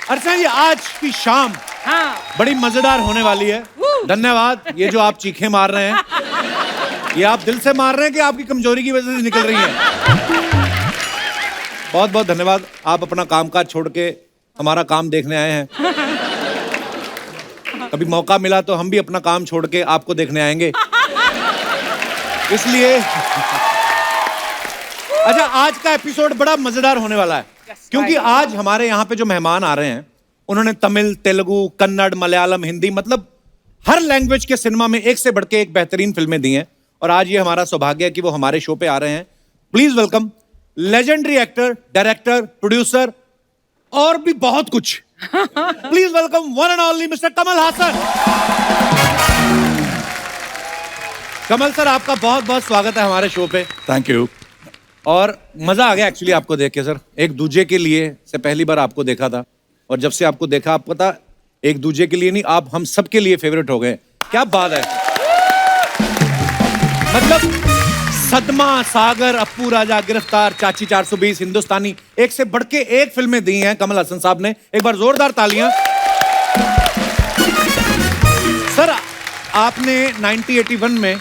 अर्चना जी, आज की शाम बड़ी मजेदार होने वाली है। धन्यवाद। ये जो आप चीखें मार रहे हैं, ये आप दिल से मार रहे हैं कि आपकी कमजोरी की वजह से निकल रही हैं? बहुत बहुत धन्यवाद। आप अपना कामकाज छोड़ के हमारा काम देखने आए हैं। कभी मौका मिला तो हम भी अपना काम छोड़ के आपको देखने आएंगे। इसलिए अच्छा, आज का एपिसोड बड़ा मजेदार होने वाला है, क्योंकि आज हमारे यहाँ पे जो मेहमान आ रहे हैं उन्होंने तमिल, तेलुगु, कन्नड़, मलयालम, हिंदी, मतलब हर लैंग्वेज के सिनेमा में एक से बढ़ के एक बेहतरीन फिल्में दी हैं। और आज ये हमारा सौभाग्य है कि वो हमारे शो पे आ रहे हैं। Please welcome legendary actor, director, producer और भी बहुत कुछ। Please welcome one and only mister Kamal Haasan. Kamal sir, आपका बहुत बहुत स्वागत है हमारे शो पे। Thank you. और मजा आ गया एक्चुअली आपको देख के सर। एक दूजे के लिए से पहली बार आपको देखा था, और जब से आपको देखा, आप पता, एक दूजे के लिए नहीं, आप हम सबके लिए फेवरेट हो गए। क्या बात है। मतलब सदमा, सागर, अप्पू राजा, गिरफ्तार, चाची 420, हिंदुस्तानी, एक से बढ़ के एक फिल्में दी हैं कमल हसन साहब ने। एक बार जोरदार तालियां। सर, आपने 1981 में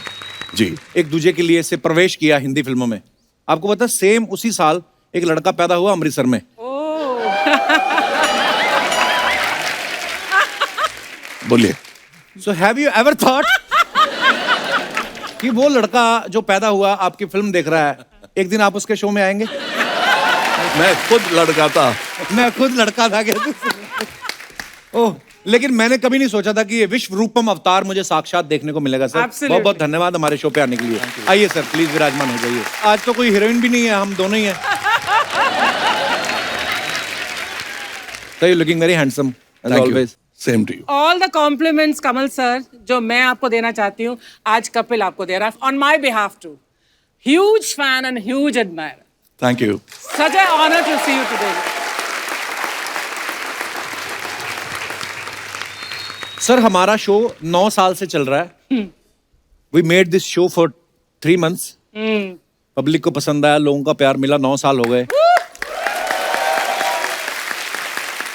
जी एक दूजे के लिए से प्रवेश किया हिंदी फिल्मों में। आपको पता, सेम उसी साल एक लड़का पैदा हुआ अमृतसर में। बोलिए। So have you ever thought कि वो लड़का जो पैदा हुआ आपकी फिल्म देख रहा है, एक दिन आप उसके शो में आएंगे? मैं खुद लड़का था। मैं खुद लड़का था क्या? ओह, लेकिन मैंने कभी नहीं सोचा था कि ये विश्व रूपम अवतार मुझे साक्षात देखने को मिलेगा सर। बहुत बहुत धन्यवाद हमारे शो पे आने के लिए। आइए सर, प्लीज विराजमान हो जाइए। आज तो कोई हीरोइन भी नहीं है, हम दोनों ही हैं। So you're looking very handsome as always. Same to you. All the compliments, Kamal sir, जो मैं आपको देना चाहती हूँ, आज कपिल आपको दे रहा है on my behalf too. Huge fan and huge admirer. Thank you. Such an honor to see you today. Sir, हमारा शो 9 साल से चल रहा है। We made this show for 3 months. Public को पसंद आया, लोगों का प्यार मिला, 9 साल हो गए।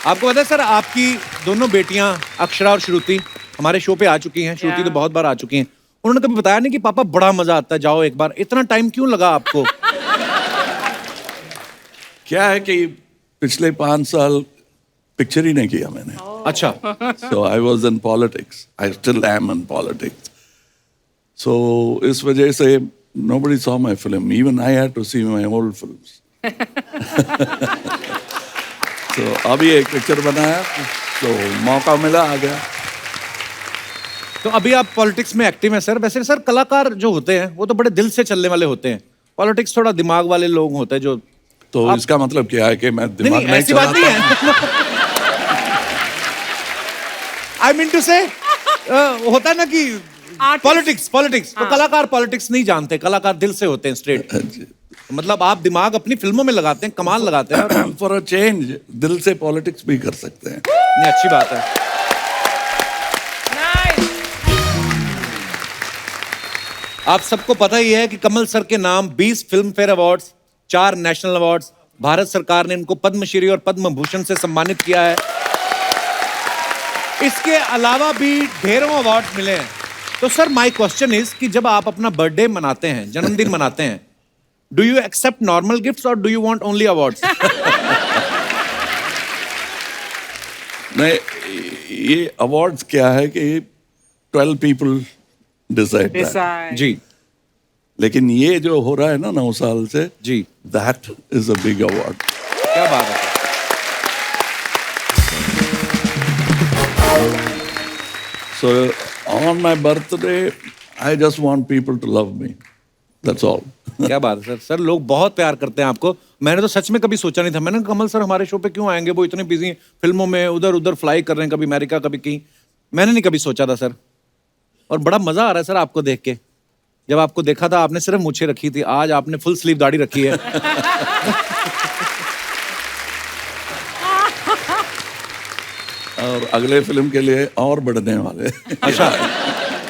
आपको पता है सर, आपकी दोनों बेटियां अक्षरा और श्रुति हमारे शो पे आ चुकी हैं। श्रुति तो बहुत बार आ चुकी हैं। उन्होंने कभी बताया नहीं कि पापा बड़ा मजा आता है, जाओ एक बार। इतना टाइम क्यों लगा आपको? क्या है कि पिछले 5 साल पिक्चर ही नहीं किया मैंने। अच्छा। So I was in politics. I still am in politics. So इस वजह से nobody saw my film. Even I had to see my old films. तो अभी एक पिक्चर बनाया, तो मौका मिला, आ गया। तो अभी आप पॉलिटिक्स में एक्टिव हैं सर। वैसे सर, कलाकार जो होते हैं वो तो बड़े दिल से चलने वाले होते हैं। पॉलिटिक्स थोड़ा दिमाग वाले लोग होते हैं जो। तो इसका मतलब क्या है कि मैं दिमाग नहीं ऐसी बात नहीं है। आई मीन टू से होता है ना कि पॉलिटिक्स तो कलाकार पॉलिटिक्स नहीं जानते, कलाकार दिल से होते हैं, स्ट्रेट। मतलब आप दिमाग अपनी फिल्मों में लगाते हैं, कमाल लगाते हैं। फॉर अ चेंज दिल से पॉलिटिक्स भी कर सकते हैं। नहीं, अच्छी बात है। आप सबको पता ही है कि कमल सर के नाम 20 film fair awards, 4 national awards, Bharat सरकार ने इनको पद्मश्री और पद्म भूषण से सम्मानित किया है। इसके अलावा भी ढेरों अवार्ड मिले हैं। तो सर, माय क्वेश्चन इज कि जब आप अपना बर्थडे मनाते हैं, जन्मदिन मनाते हैं, do you accept normal gifts और do you want only awards? नहीं, ये अवार्ड्स क्या है कि 12 पीपल डिसाइड जी। लेकिन ये जो हो रहा है ना 9 साल से, जी, that is a big award. क्या बात है। So on my birthday, I just want people to love me. That's all. क्या बात है सर। सर, लोग बहुत प्यार करते हैं आपको। मैंने तो सच में कभी सोचा नहीं था। मैंने कहा, कमल सर हमारे शो पे क्यों आएंगे? वो इतने बिजी फिल्मों में, उधर उधर फ्लाई कर रहे हैं, कभी अमेरिका कभी कहीं। मैंने नहीं कभी सोचा था सर। और बड़ा मजा आ रहा है सर आपको देख के। जब आपको देखा था आपने सिर्फ मूछें रखी थी, आज आपने फुल स्लीव दाढ़ी रखी है। और अगले फिल्म के लिए और बढ़ने वाले। अच्छा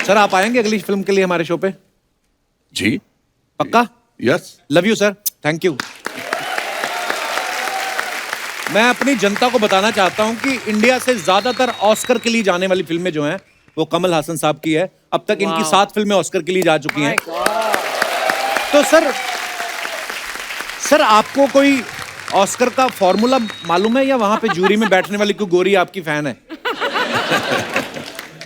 सर, आप आएंगे अगली फिल्म के लिए हमारे शो पे? जी पक्का? Yes. Love you sir, thank you. मैं अपनी जनता को बताना चाहता हूं कि इंडिया से ज्यादातर ऑस्कर के लिए जाने वाली फिल्में जो हैं वो कमल हासन साहब की है। अब तक इनकी 7 फिल्में ऑस्कर के लिए जा चुकी हैं। तो सर आपको कोई ऑस्कर का फॉर्मूला मालूम है या वहां पे जूरी में बैठने वाली कोई गोरी आपकी फैन है?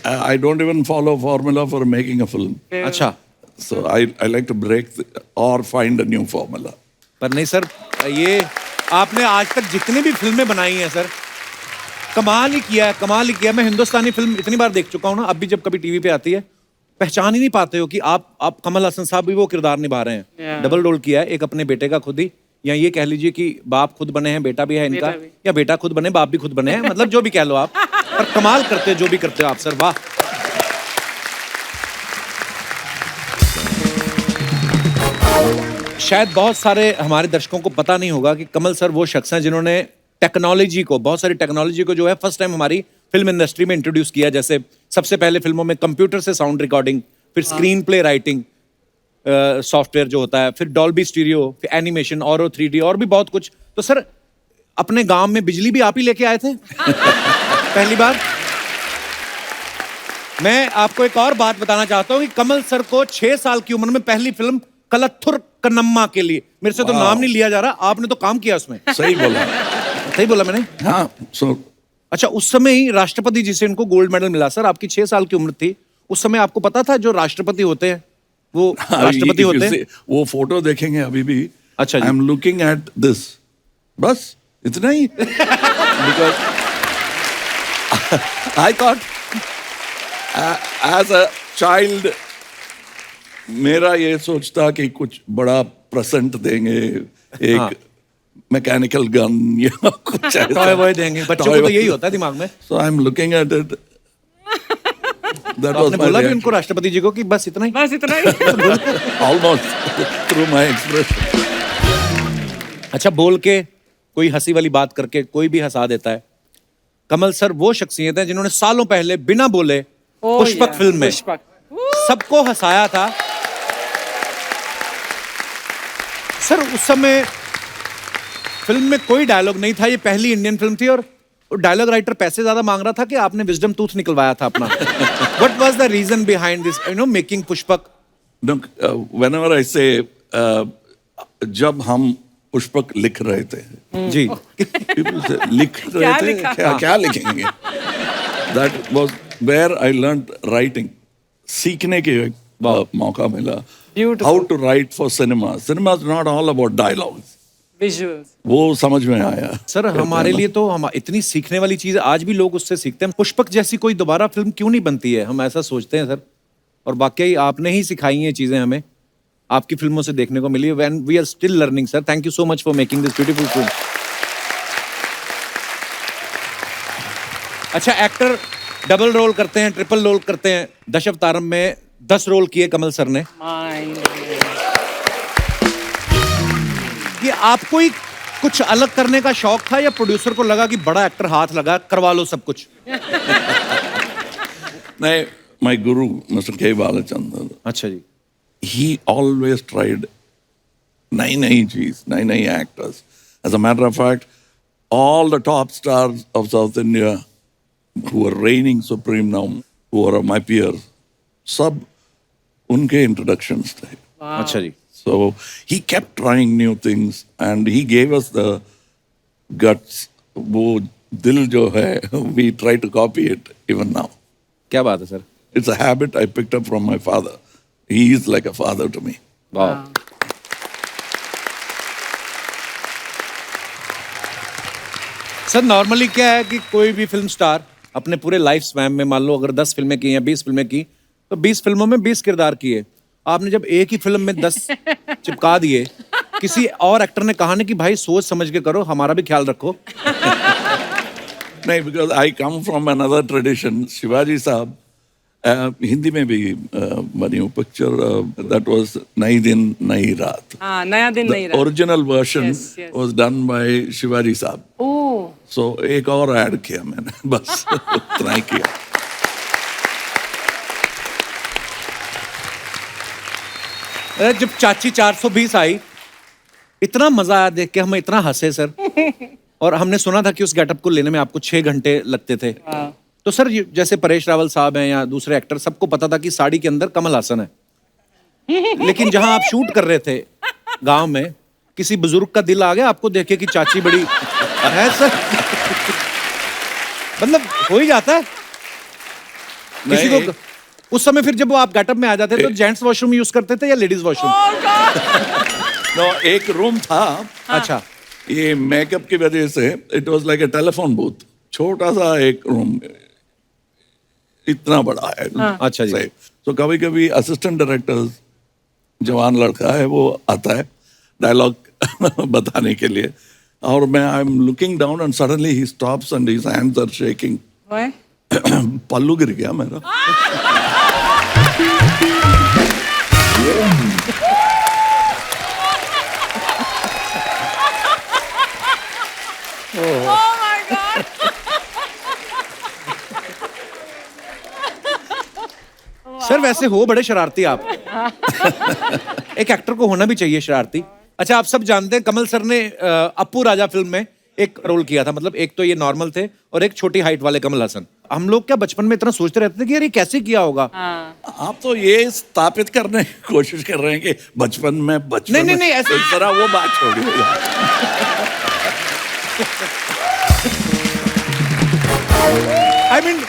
I don't even follow formula for making a film. अच्छा, So I like to break or find a new formula. पर नहीं सर, ये आपने आज तक जितनी भी फिल्में बनाई हैं सर, कमाल ही किया है, कमाल ही किया। मैं हिंदुस्तानी फिल्म इतनी बार देख चुका हूं ना, अब भी जब कभी टीवी पे आती है पहचान ही नहीं पाते हो कि आप कमल हसन साहब भी वो किरदार निभा रहे हैं। डबल रोल किया है, एक अपने बेटे का खुद ही, या ये कह लीजिए कि बाप खुद बने हैं, बेटा भी है इनका, या बेटा खुद बने बाप भी खुद बने हैं, मतलब जो भी कह लो आप, पर कमाल करते जो भी करते हो आप सर, वाह। शायद बहुत सारे हमारे दर्शकों को पता नहीं होगा कि कमल सर वो शख्स हैं जिन्होंने टेक्नोलॉजी को, बहुत सारी टेक्नोलॉजी को जो है फर्स्ट टाइम हमारी फिल्म इंडस्ट्री में इंट्रोड्यूस किया। जैसे सबसे पहले फिल्मों में कंप्यूटर से साउंड रिकॉर्डिंग, फिर स्क्रीन प्ले राइटिंग सॉफ्टवेयर जो होता है, फिर डॉल्बी स्टीरियो, फिर एनिमेशन, और 3D और भी बहुत कुछ। तो सर अपने गांव में बिजली भी आप ही लेके आए थे पहली बार। मैं आपको एक और बात बताना चाहता हूं कि कमल सर को 6 साल की उम्र में पहली फिल्म कलथुर कन्नम्मा के लिए, मेरे से तो नाम नहीं लिया जा रहा, आपने तो काम किया उसमें। सही बोला। सही बोला मैंने? हाँ, अच्छा, उस समय ही राष्ट्रपति जी से इनको गोल्ड मेडल मिला। सर आपकी 6 साल की उम्र थी उस समय, आपको पता था जो राष्ट्रपति होते हैं वो राष्ट्रपति होते हैं? वो फोटो देखेंगे अभी भी। अच्छा, I am looking at this, बस इतना ही। Because I thought as a child मेरा ये सोचता कि कुछ बड़ा प्रेजेंट देंगे, एक मैकेनिकल गन या कुछ ऐसा, टॉय वॉय देंगे बच्चों को, तो यही होता है दिमाग में। So I am looking at it. आपने बोला भी उनको, राष्ट्रपति जी को, कि बस इतना ही? बस इतना ही। Almost through my expression. अच्छा, बोल के कोई हंसी वाली बात करके कोई भी हंसा देता है। कमल सर वो शख्सियत है जिन्होंने सालों पहले बिना बोले पुष्पक फिल्म में सबको हंसाया था। सर उस समय फिल्म में कोई डायलॉग नहीं था, ये पहली इंडियन फिल्म थी, और डायलॉग राइटर पैसे ज्यादा मांग रहा था कि आपने विजडम टूथ निकलवाया था अपना। What was the reason behind this, making Pushpak? Whenever I say, जब हम पुष्पक लिख रहे थे जी, लिख रहे थे, क्या लिखेंगे? That was where I learned writing. सीखने के मौका मिला how to write for cinema. Cinema is not all about dialogues, visuals. वो समझ में आया। सर हमारे लिए तो हम इतनी सीखने वाली चीज, आज भी लोग उससे सीखते हैं। पुष्पक जैसी कोई दोबारा फिल्म क्यों नहीं बनती है, हम ऐसा सोचते हैं सर, और वाकई आपने ही सिखाई ये चीजें हमें, आपकी फिल्मों से देखने को मिली। When we are still learning sir, thank you so much for making this beautiful film. अच्छा, एक्टर डबल रोल करते हैं, ट्रिपल रोल करते हैं। दशावतारम में 10 रोल किए कमल सर ने। ये आपको ही कुछ अलग करने का शौक था, या प्रोड्यूसर को लगा कि बड़ा एक्टर हाथ लगा, करवा लो सब कुछ? नहीं, माय गुरु मिस्टर के बालचंद्र, अच्छा जी, he always tried नई चीज, नई actors. As a matter of fact, all the top stars of South India who are reigning supreme now, who are my peers, सब उनके introductions थे। अच्छा जी। So he kept trying new things and he gave us the guts. वो दिल जो है, we try to copy it even now. क्या बात है sir? It's a habit I picked up from my father. He is like a father to me. Wow. Sir normally क्या है कि कोई भी फिल्म स्टार अपने पूरे लाइफ स्पैन में, मान लो अगर 10 फिल्में की या 20 फिल्में की, तो 20 फिल्मों में 20 किरदार किए। आपने जब एक ही फिल्म में 10 चिपका दिए, किसी और एक्टर ने कहा नहीं कि भाई सोच समझ के करो, हमारा भी ख्याल रखो? नहीं, because I come from another tradition. Shivaji साहब हिंदी में भी बनी वो पिक्चर, that was नई दिन नई रात। हाँ, नया दिन नई रात। Original version yes. was done by Shivaji साहब। ओह। So एक और ऐड किया मैंने, बस उतना ही किया। जब चाची 420 आई, इतना मजा आया देख के, हम इतना हंसे सर। और हमने सुना था कि उस गेटअप को लेने में आपको 6 घंटे लगते थे। तो सर जैसे परेश रावल साहब हैं या दूसरे एक्टर, सबको पता था कि साड़ी के अंदर कमल हासन है, लेकिन जहां आप शूट कर रहे थे गांव में, किसी बुजुर्ग का दिल आ गया आपको देख के कि चाची बड़ी है सर? मतलब हो ही जाता है किसी को। उस समय फिर जब वो आप गेटअप में आ जाते तो जेंट्स वॉशरूम यूज करते थे या लेडीज वॉशरूम? नो, एक रूम था। अच्छा, ये मेकअप की वजह से it was like a telephone booth, छोटा सा एक रूम, इतना बड़ा है। अच्छा जी। तो कभी कभी असिस्टेंट डायरेक्टर, जवान लड़का है, वो आता है डायलॉग बताने के लिए, और मैं I am looking down and suddenly he stops and his hands are shaking. पल्लू गिर गया मेरा। सर वैसे हो बड़े शरारती आप। एक एक्टर को होना भी चाहिए शरारती। अच्छा, आप सब जानते हैं कमल सर ने अप्पू राजा फिल्म में एक रोल किया था। मतलब एक तो ये नॉर्मल थे और एक छोटी हाइट वाले कमल हसन। हम लोग क्या बचपन में इतना सोचते रहते थे कि यार ये कैसे किया होगा। आप तो ये स्थापित करने की कोशिश कर रहे हैं कि बचपन में नहीं, ऐसे इस तरह वो बात छोड़िए। आई मीन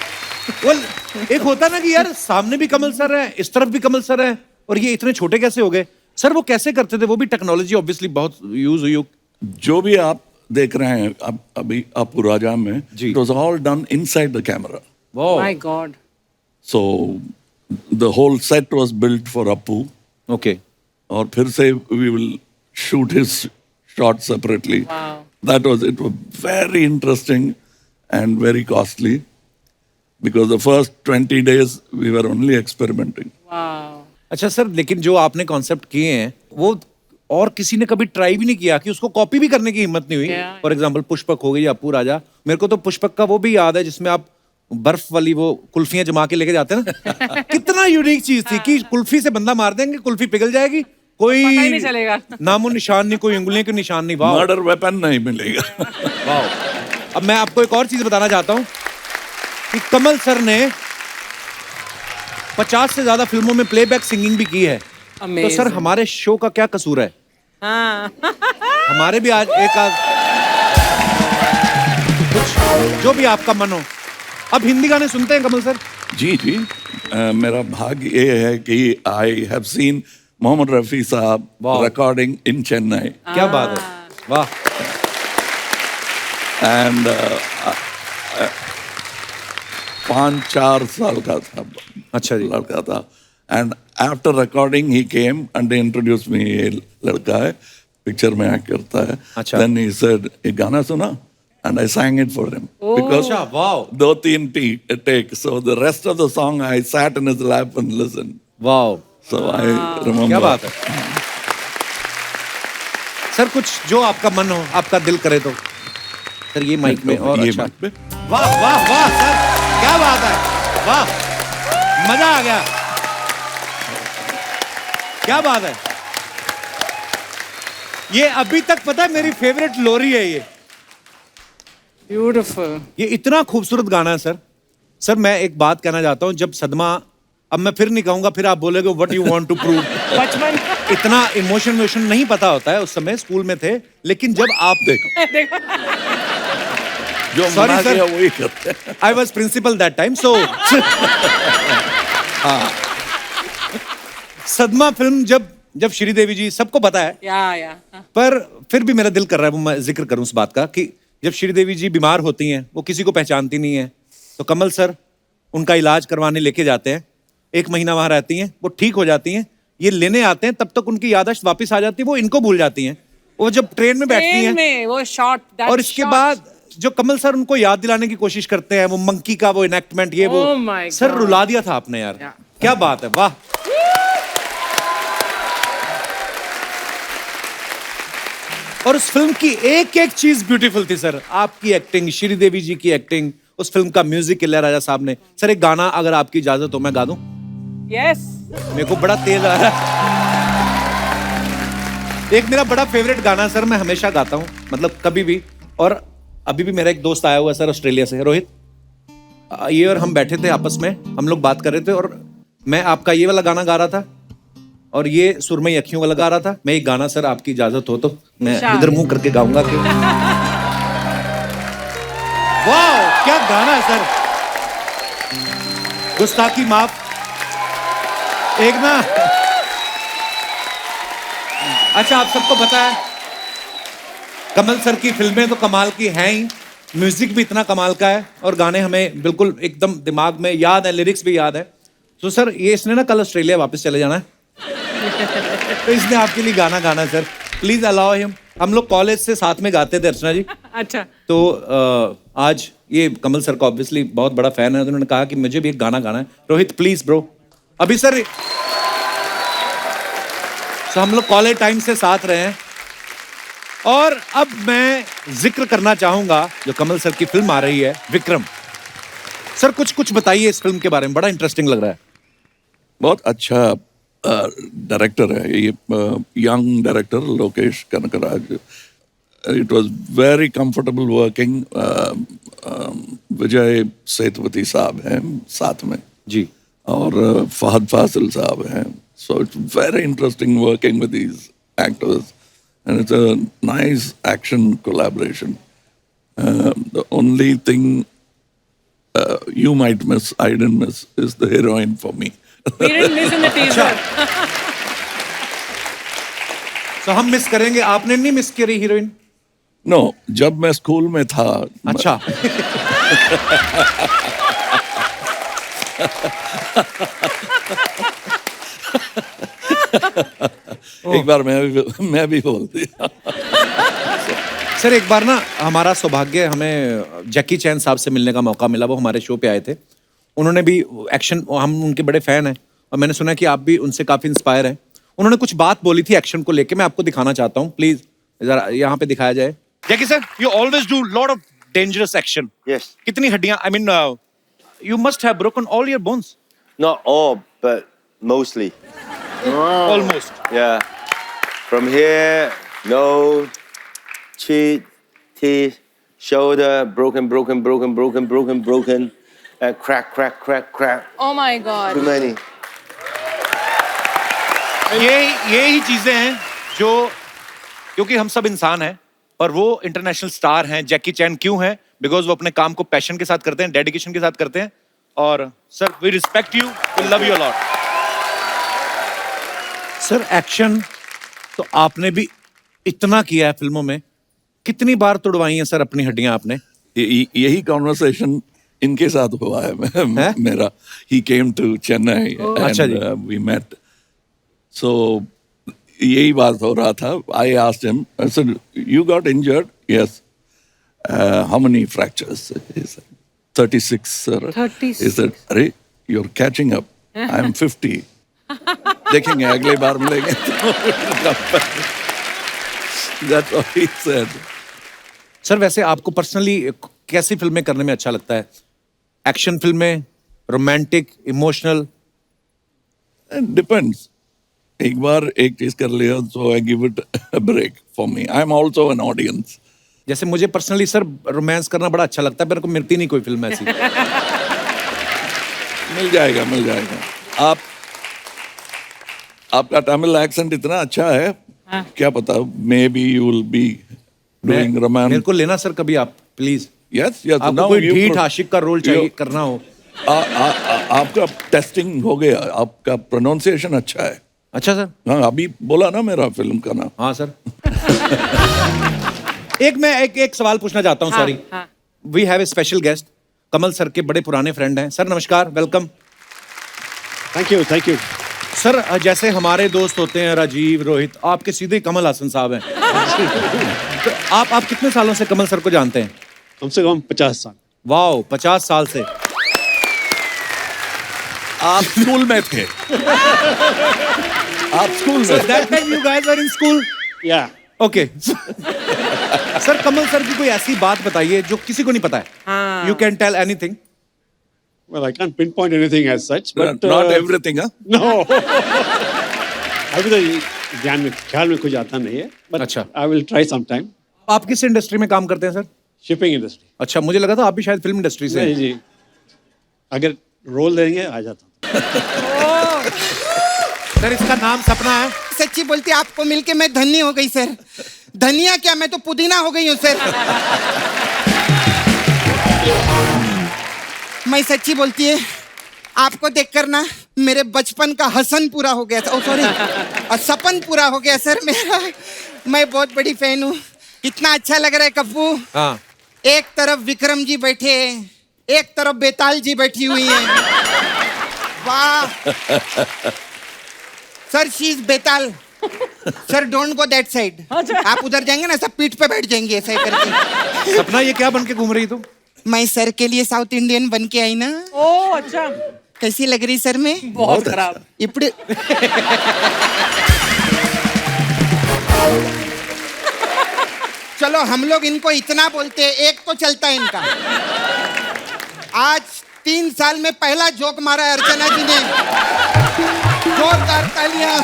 एक होता ना कि यार सामने भी कमल सर है, इस तरफ भी कमल सर है, और ये इतने छोटे कैसे हो गए? सर वो कैसे करते थे? वो भी टेक्नोलॉजी ऑब्वियसली बहुत यूज हुई। जो भी आप देख रहे हैं अब अभी अप्पू राजा में, जी। It was all done inside the camera. My God. So the whole set was built for Appu. Okay, और फिर से we will shoot his shot separately. That was it was very interesting and very costly because the first 20 days we were only experimenting. Wow. अच्छा sir, लेकिन जो आपने concept किए हैं वो और किसी ने कभी ट्राई भी नहीं किया कि उसको कॉपी भी करने की हिम्मत नहीं हुई? फॉर एग्जांपल पुष्पक हो गई या अप्पू राजा। मेरे को तो पुष्पक का वो भी याद है जिसमें आप बर्फ वाली वो कुल्फियां जमा के लेके जाते हैं ना। कितना यूनिक चीज थी कि कुल्फी से बंदा मार देंगे, कुल्फी पिघल जाएगी, कोई पता ही नहीं चलेगा। नामो निशान नहीं, कोई उंगलियों के निशान नहीं। वाह, मर्डर वेपन नहीं मिलेगा। वाह। अब मैं आपको एक और चीज बताना चाहता हूं कि कमल सर ने 50 से ज्यादा फिल्मों में प्लेबैक सिंगिंग भी की है। तो सर हमारे शो का क्या कसूर है? हमारे भी आज एक कुछ जो भी आपका मन हो। अब हिंदी गाने सुनते हैं कमल सर? जी जी, मेरा भाग्य ये है कि I have seen Mohammed Rafi sahab recording इन चेन्नई। क्या बात है, वाह। एंड 5-4 साल का था। अच्छा जी। लड़का था। And after recording he came and introduce me, ये लड़का है, पिक्चर में एक्ट करता है। अच्छा। देन ही सेड, ये गाना सुना, and I sang it for him because अच्छा, wow. 2-3 take. So the rest of the song I sat in his lap and listened. Wow, So I remember. क्या बात है सर। कुछ जो आपका मन हो, आपका दिल करे तो सर ये माइक में। और ये अच्छा, mic पे। वाह वाह वाह सर, क्या बात है, वाह, मजा आ गया, क्या बात है। ये अभी तक पता है मेरी फेवरेट लोरी है ये। Beautiful. ये इतना खूबसूरत गाना है सर। सर मैं एक बात कहना चाहता हूं, जब सदमा, अब मैं फिर नहीं कहूंगा, फिर आप बोलोगे what you want to prove. बचपन इतना इमोशन नहीं पता होता है, उस समय स्कूल में थे, लेकिन जब आप देखो जो Sorry, मना sir. किया वही करते हैं। I was principal that time, so सदमा फिल्म जब श्रीदेवी जी, सबको पता है, या पर फिर भी मेरा दिल कर रहा है वो मैं जिक्र करूं उस बात का कि जब श्रीदेवी जी बीमार होती हैं, वो किसी को पहचानती नहीं है, तो कमल सर उनका इलाज करवाने लेके जाते हैं। 1 महीना वहां रहती हैं, वो ठीक हो जाती हैं, ये लेने आते हैं, तब तक उनकी याददाश्त वापस आ जाती है, वो इनको भूल जाती हैं। वो जब ट्रेन में बैठती हैं में वो शॉट, और इसके बाद जो कमल सर उनको याद दिलाने की कोशिश करते हैं, वो मंकी का वो इनेक्टमेंट, ये वो Oh my सर God. रुला दिया था आपने यार। क्या बात है, वाह। और उस फिल्म की एक एक चीज ब्यूटीफुल थी सर। आपकी एक्टिंग, श्रीदेवी जी की एक्टिंग, उस फिल्म का म्यूजिक इलैयाराजा साहब ने। सर एक गाना अगर आपकी इजाजत हो मैं गा दूं? यस, मेरे को बड़ा तेज आ रहा है। एक मेरा बड़ा फेवरेट गाना सर, मैं हमेशा गाता हूं, मतलब कभी भी, और अभी भी मेरा एक दोस्त आया हुआ है सर ऑस्ट्रेलिया से, रोहित। ये और हम बैठे थे आपस में, हम लोग बात कर रहे थे और मैं आपका ये वाला गाना गा रहा था और ये सुरमई अखियों वाला गा रहा था। मैं एक गाना सर आपकी इजाजत हो तो मैं इधर मुंह करके गाऊंगा कि वाह क्या गाना है सर। गुस्ताखी माफ। एक ना, अच्छा आप सबको पता है कमल सर की फिल्में तो कमाल की हैं ही, म्यूजिक भी इतना कमाल का है और गाने हमें बिल्कुल एकदम दिमाग में याद है, लिरिक्स भी याद है। तो सर ये इसने ना कल ऑस्ट्रेलिया वापस चले जाना है तो इसने आपके लिए गाना गाना है सर, प्लीज अलाउ हिम। हम लोग कॉलेज से साथ में गाते थे अर्चना जी। अच्छा। तो आज ये कमल सर का ऑब्वियसली बहुत बड़ा फैन है, तो उन्होंने कहा कि मुझे भी एक गाना गाना है। Rohit please bro. अभी सर तो हम लोग कॉलेज टाइम से साथ रहे हैं और अब मैं जिक्र करना चाहूंगा जो कमल सर की फिल्म आ रही है विक्रम। सर कुछ बताइए इस फिल्म के बारे में, बड़ा इंटरेस्टिंग लग रहा है। बहुत अच्छा डायरेक्टर है ये, young director Lokesh Kanagaraj. It was very comfortable working. Vijay Sethupathi साहब हैं साथ में जी, और फहद फासिल साहब हैं। So it's very interesting working with these actors and it's a nice action collaboration. The only thing you might miss, I didn't miss, is the heroine for me. We didn't miss in the teaser. तो हम miss करेंगे, आपने नहीं miss करी heroine? No, जब मैं school में था। अच्छा। एक बार मैं भी बोल दिया। सर एक बार ना हमारा सौभाग्य, हमें जैकी चैन साहब से मिलने का मौका मिला। वो हमारे शो पे आए थे, उन्होंने भी एक्शन, हम उनके बड़े फैन हैं और मैंने सुना कि आप भी उनसे काफी इंस्पायर हैं। उन्होंने कुछ बात बोली थी एक्शन को लेके, मैं आपको दिखाना चाहता हूँ, प्लीज जरा यहाँ पे दिखाया जाए। Jackie sir, you always do lot of dangerous action. Yes. कितनी हड्डियां, I mean you must have broken all your bones. Not all, but mostly. Almost. Yeah. From here, nose, cheek, teeth, shoulder, broken. Crack. Oh my God. Too many. ये ही चीजें हैं जो, क्योंकि हम सब इंसान हैं और वो इंटरनेशनल स्टार हैं। जैकी चैन क्यों हैं? बिकॉज वो अपने काम को पैशन के साथ करते हैं, डेडिकेशन के साथ करते हैं। और sir we respect you, we love you a lot. Sir action तो आपने भी इतना किया है फिल्मों में, कितनी बार तुड़वाई हैं सर अपनी हड्डियां आपने? यही कॉन्वर्सेशन इनके साथ हुआ है मेरा। He came to Chennai and we met. So यही बात हो रहा था। I asked him, I said, you got injured? Yes. How many fractures? He said, 36, sir. 36. He said, अरे, you're catching up. I'm 50. देखेंगे अगले बार मिलेंगे तो That's what he said. Sir वैसे आपको पर्सनली कैसी फिल्में करने में अच्छा लगता है? एक्शन फिल्में, रोमांटिक, इमोशनल? Depends. एक बार एक चीज कर लिया so I give it a break for me. I'm also an audience. जैसे मुझे पर्सनली सर रोमांस करना बड़ा अच्छा लगता है, मेरे को मिलती नहीं कोई फिल्म ऐसी। मिल जाएगा। आपका तमिल एक्सेंट इतना अच्छा है, क्या पता, may be you will be doing romance. मेरे को लेना सर कभी आप प्लीज। यस आपको कोई ढीठ आशिक का रोल चाहिए करना हो। आपका टेस्टिंग हो गया, आपका प्रोनाउंसिएशन अच्छा है। अच्छा सर। हाँ, अभी बोला ना मेरा फिल्म का नाम। हाँ सर। एक सवाल पूछना चाहता हूँ, sorry. We have a special guest, Kamal sir के बड़े पुराने फ्रेंड हैं। सर नमस्कार, वेलकम। Thank you. सर जैसे हमारे दोस्त होते हैं राजीव, रोहित, आपके सीधे कमल हासन साहब हैं। तो आप कितने सालों से कमल सर को जानते हैं? कम से कम 50 साल। वाओ, 50 साल से। आप स्कूल में थे? आप स्कूल में? That time you guys were in school? Yeah. Okay. Sir Kamal sir की कोई ऐसी बात बताइए जो किसी को नहीं पता है। You can tell anything. Well, I can't pinpoint anything as such, but not everything, huh? No. अभी तो ख्याल में कुछ आता नहीं है, but अच्छा। I will try sometime. आप किस इंडस्ट्री में काम करते हैं सर? Shipping industry. अच्छा, मुझे लगा था आप भी शायद फिल्म इंडस्ट्री से नहीं हैं। जी, अगर रोल देंगे आ जाता हूँ। सर इसका नाम सपना है। सच्ची बोलती आपको मिलके मैं धन्य हो गई सर। धनिया क्या, मैं तो पुदीना हो गई हूँ सर। मैं सच्ची बोलती है, आपको देखकर ना मेरे बचपन का हसन पूरा हो गया था, सॉरी सपन पूरा हो गया सर मेरा। मैं बहुत बड़ी फैन हूँ। कितना अच्छा लग रहा है कप्पू। हाँ, एक तरफ विक्रम जी बैठे हैं, एक तरफ बेताल जी बैठी हुई हैं। वाह sir, she is Betaal. Sir don't go that side. आप उधर जाएंगे ना, सब पीठ पे बैठ जाएंगे ऐसे करके। सपना ये क्या बन के घूम रही तुम? मैं सर के लिए साउथ इंडियन बन के आई ना। ओह अच्छा, कैसी लग रही सर मैं? बहुत खराब। इपड़े चलो हम लोग इनको इतना बोलते हैं, एक तो चलता है इनका। आज 3 साल में पहला जोक मारा है अर्चना जी ने। जोरदार तालियां।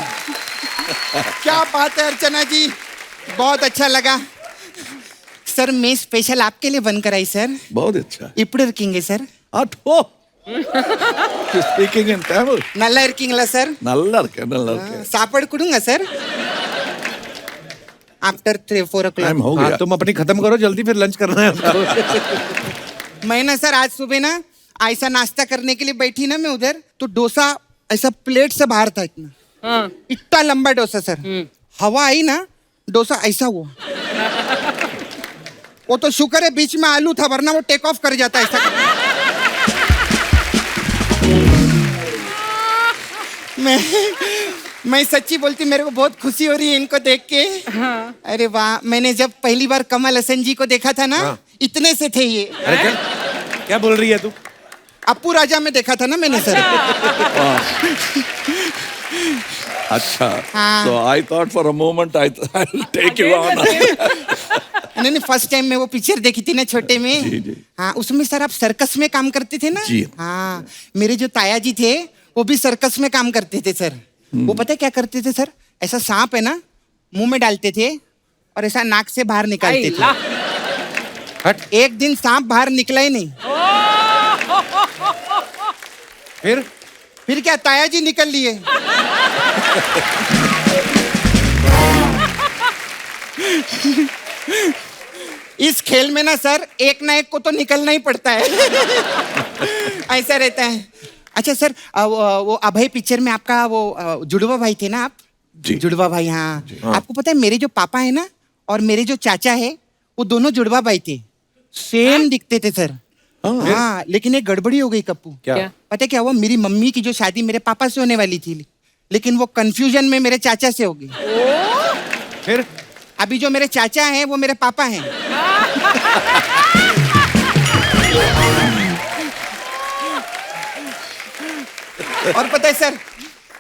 क्या बात है अर्चना जी, बहुत अच्छा लगा। सर मैं स्पेशल आपके लिए बनकर आई सर। बहुत अच्छा। इपड़े रखेंगे sir. Atho. Speaking in Tamil. நல்லா இருக்கீங்களா சார்? நல்லா இருக்கேன், நல்லா இருக்கேன். सापड़ कुडूंगा सर? After 3-4 time o'clock। हो हाँ, गया। तुम अपनी खत्म करो जल्दी, फिर लंच करना है हमको। मैं ना सर आज सुबह ना ऐसा नाश्ता करने के लिए बैठी ना मैं उधर, तो डोसा ऐसा प्लेट से बाहर था इतना, हाँ, इतना लंबा डोसा सर। हवा आई ना, डोसा ऐसा हुआ। वो तो शुक्र है बीच में आलू था, वरना वो टेक ऑफ कर जाता ऐसा। मैं सच्ची बोलती, मेरे को बहुत खुशी हो रही है इनको देख के। अरे वाह, मैंने जब पहली बार कमल हसन जी को देखा था ना, इतने से थे ये। अरे क्या क्या बोल रही है तू? अप्पू राजा में देखा था ना मैंने सर। अच्छा। हाँ। So I thought for a moment I'll take you on. नहीं, फर्स्ट टाइम मैं वो पिक्चर देखी थी ना छोटे में। जी, जी। हाँ, उसमें सर आप सर्कस में काम करते थे ना? जी। हाँ, मेरे जो ताया जी थे वो भी सर्कस में काम करते थे सर। वो पता है क्या करते थे सर? ऐसा सांप है ना, मुंह में डालते थे और ऐसा नाक से बाहर निकालते थे। हट। एक दिन सांप बाहर निकला ही नहीं। फिर क्या ताया जी निकल लिए। इस खेल में ना सर एक ना एक को तो निकलना ही पड़ता है। ऐसा रहता है। अच्छा सर, वो अभय पिक्चर में आपका वो जुड़वा भाई थे ना आप? जी। जुड़वा भाई, हाँ। आपको पता है मेरे जो पापा है ना और मेरे जो चाचा है वो दोनों जुड़वा भाई थे, सेम दिखते थे सर। हाँ, लेकिन एक गड़बड़ी हो गई कप्पू। क्या? पता है क्या हुआ? मेरी मम्मी की जो शादी मेरे पापा से होने वाली थी, लेकिन वो कंफ्यूजन में मेरे चाचा से हो गई। फिर अभी जो मेरे चाचा हैं वो मेरे पापा हैं। और पता है सर,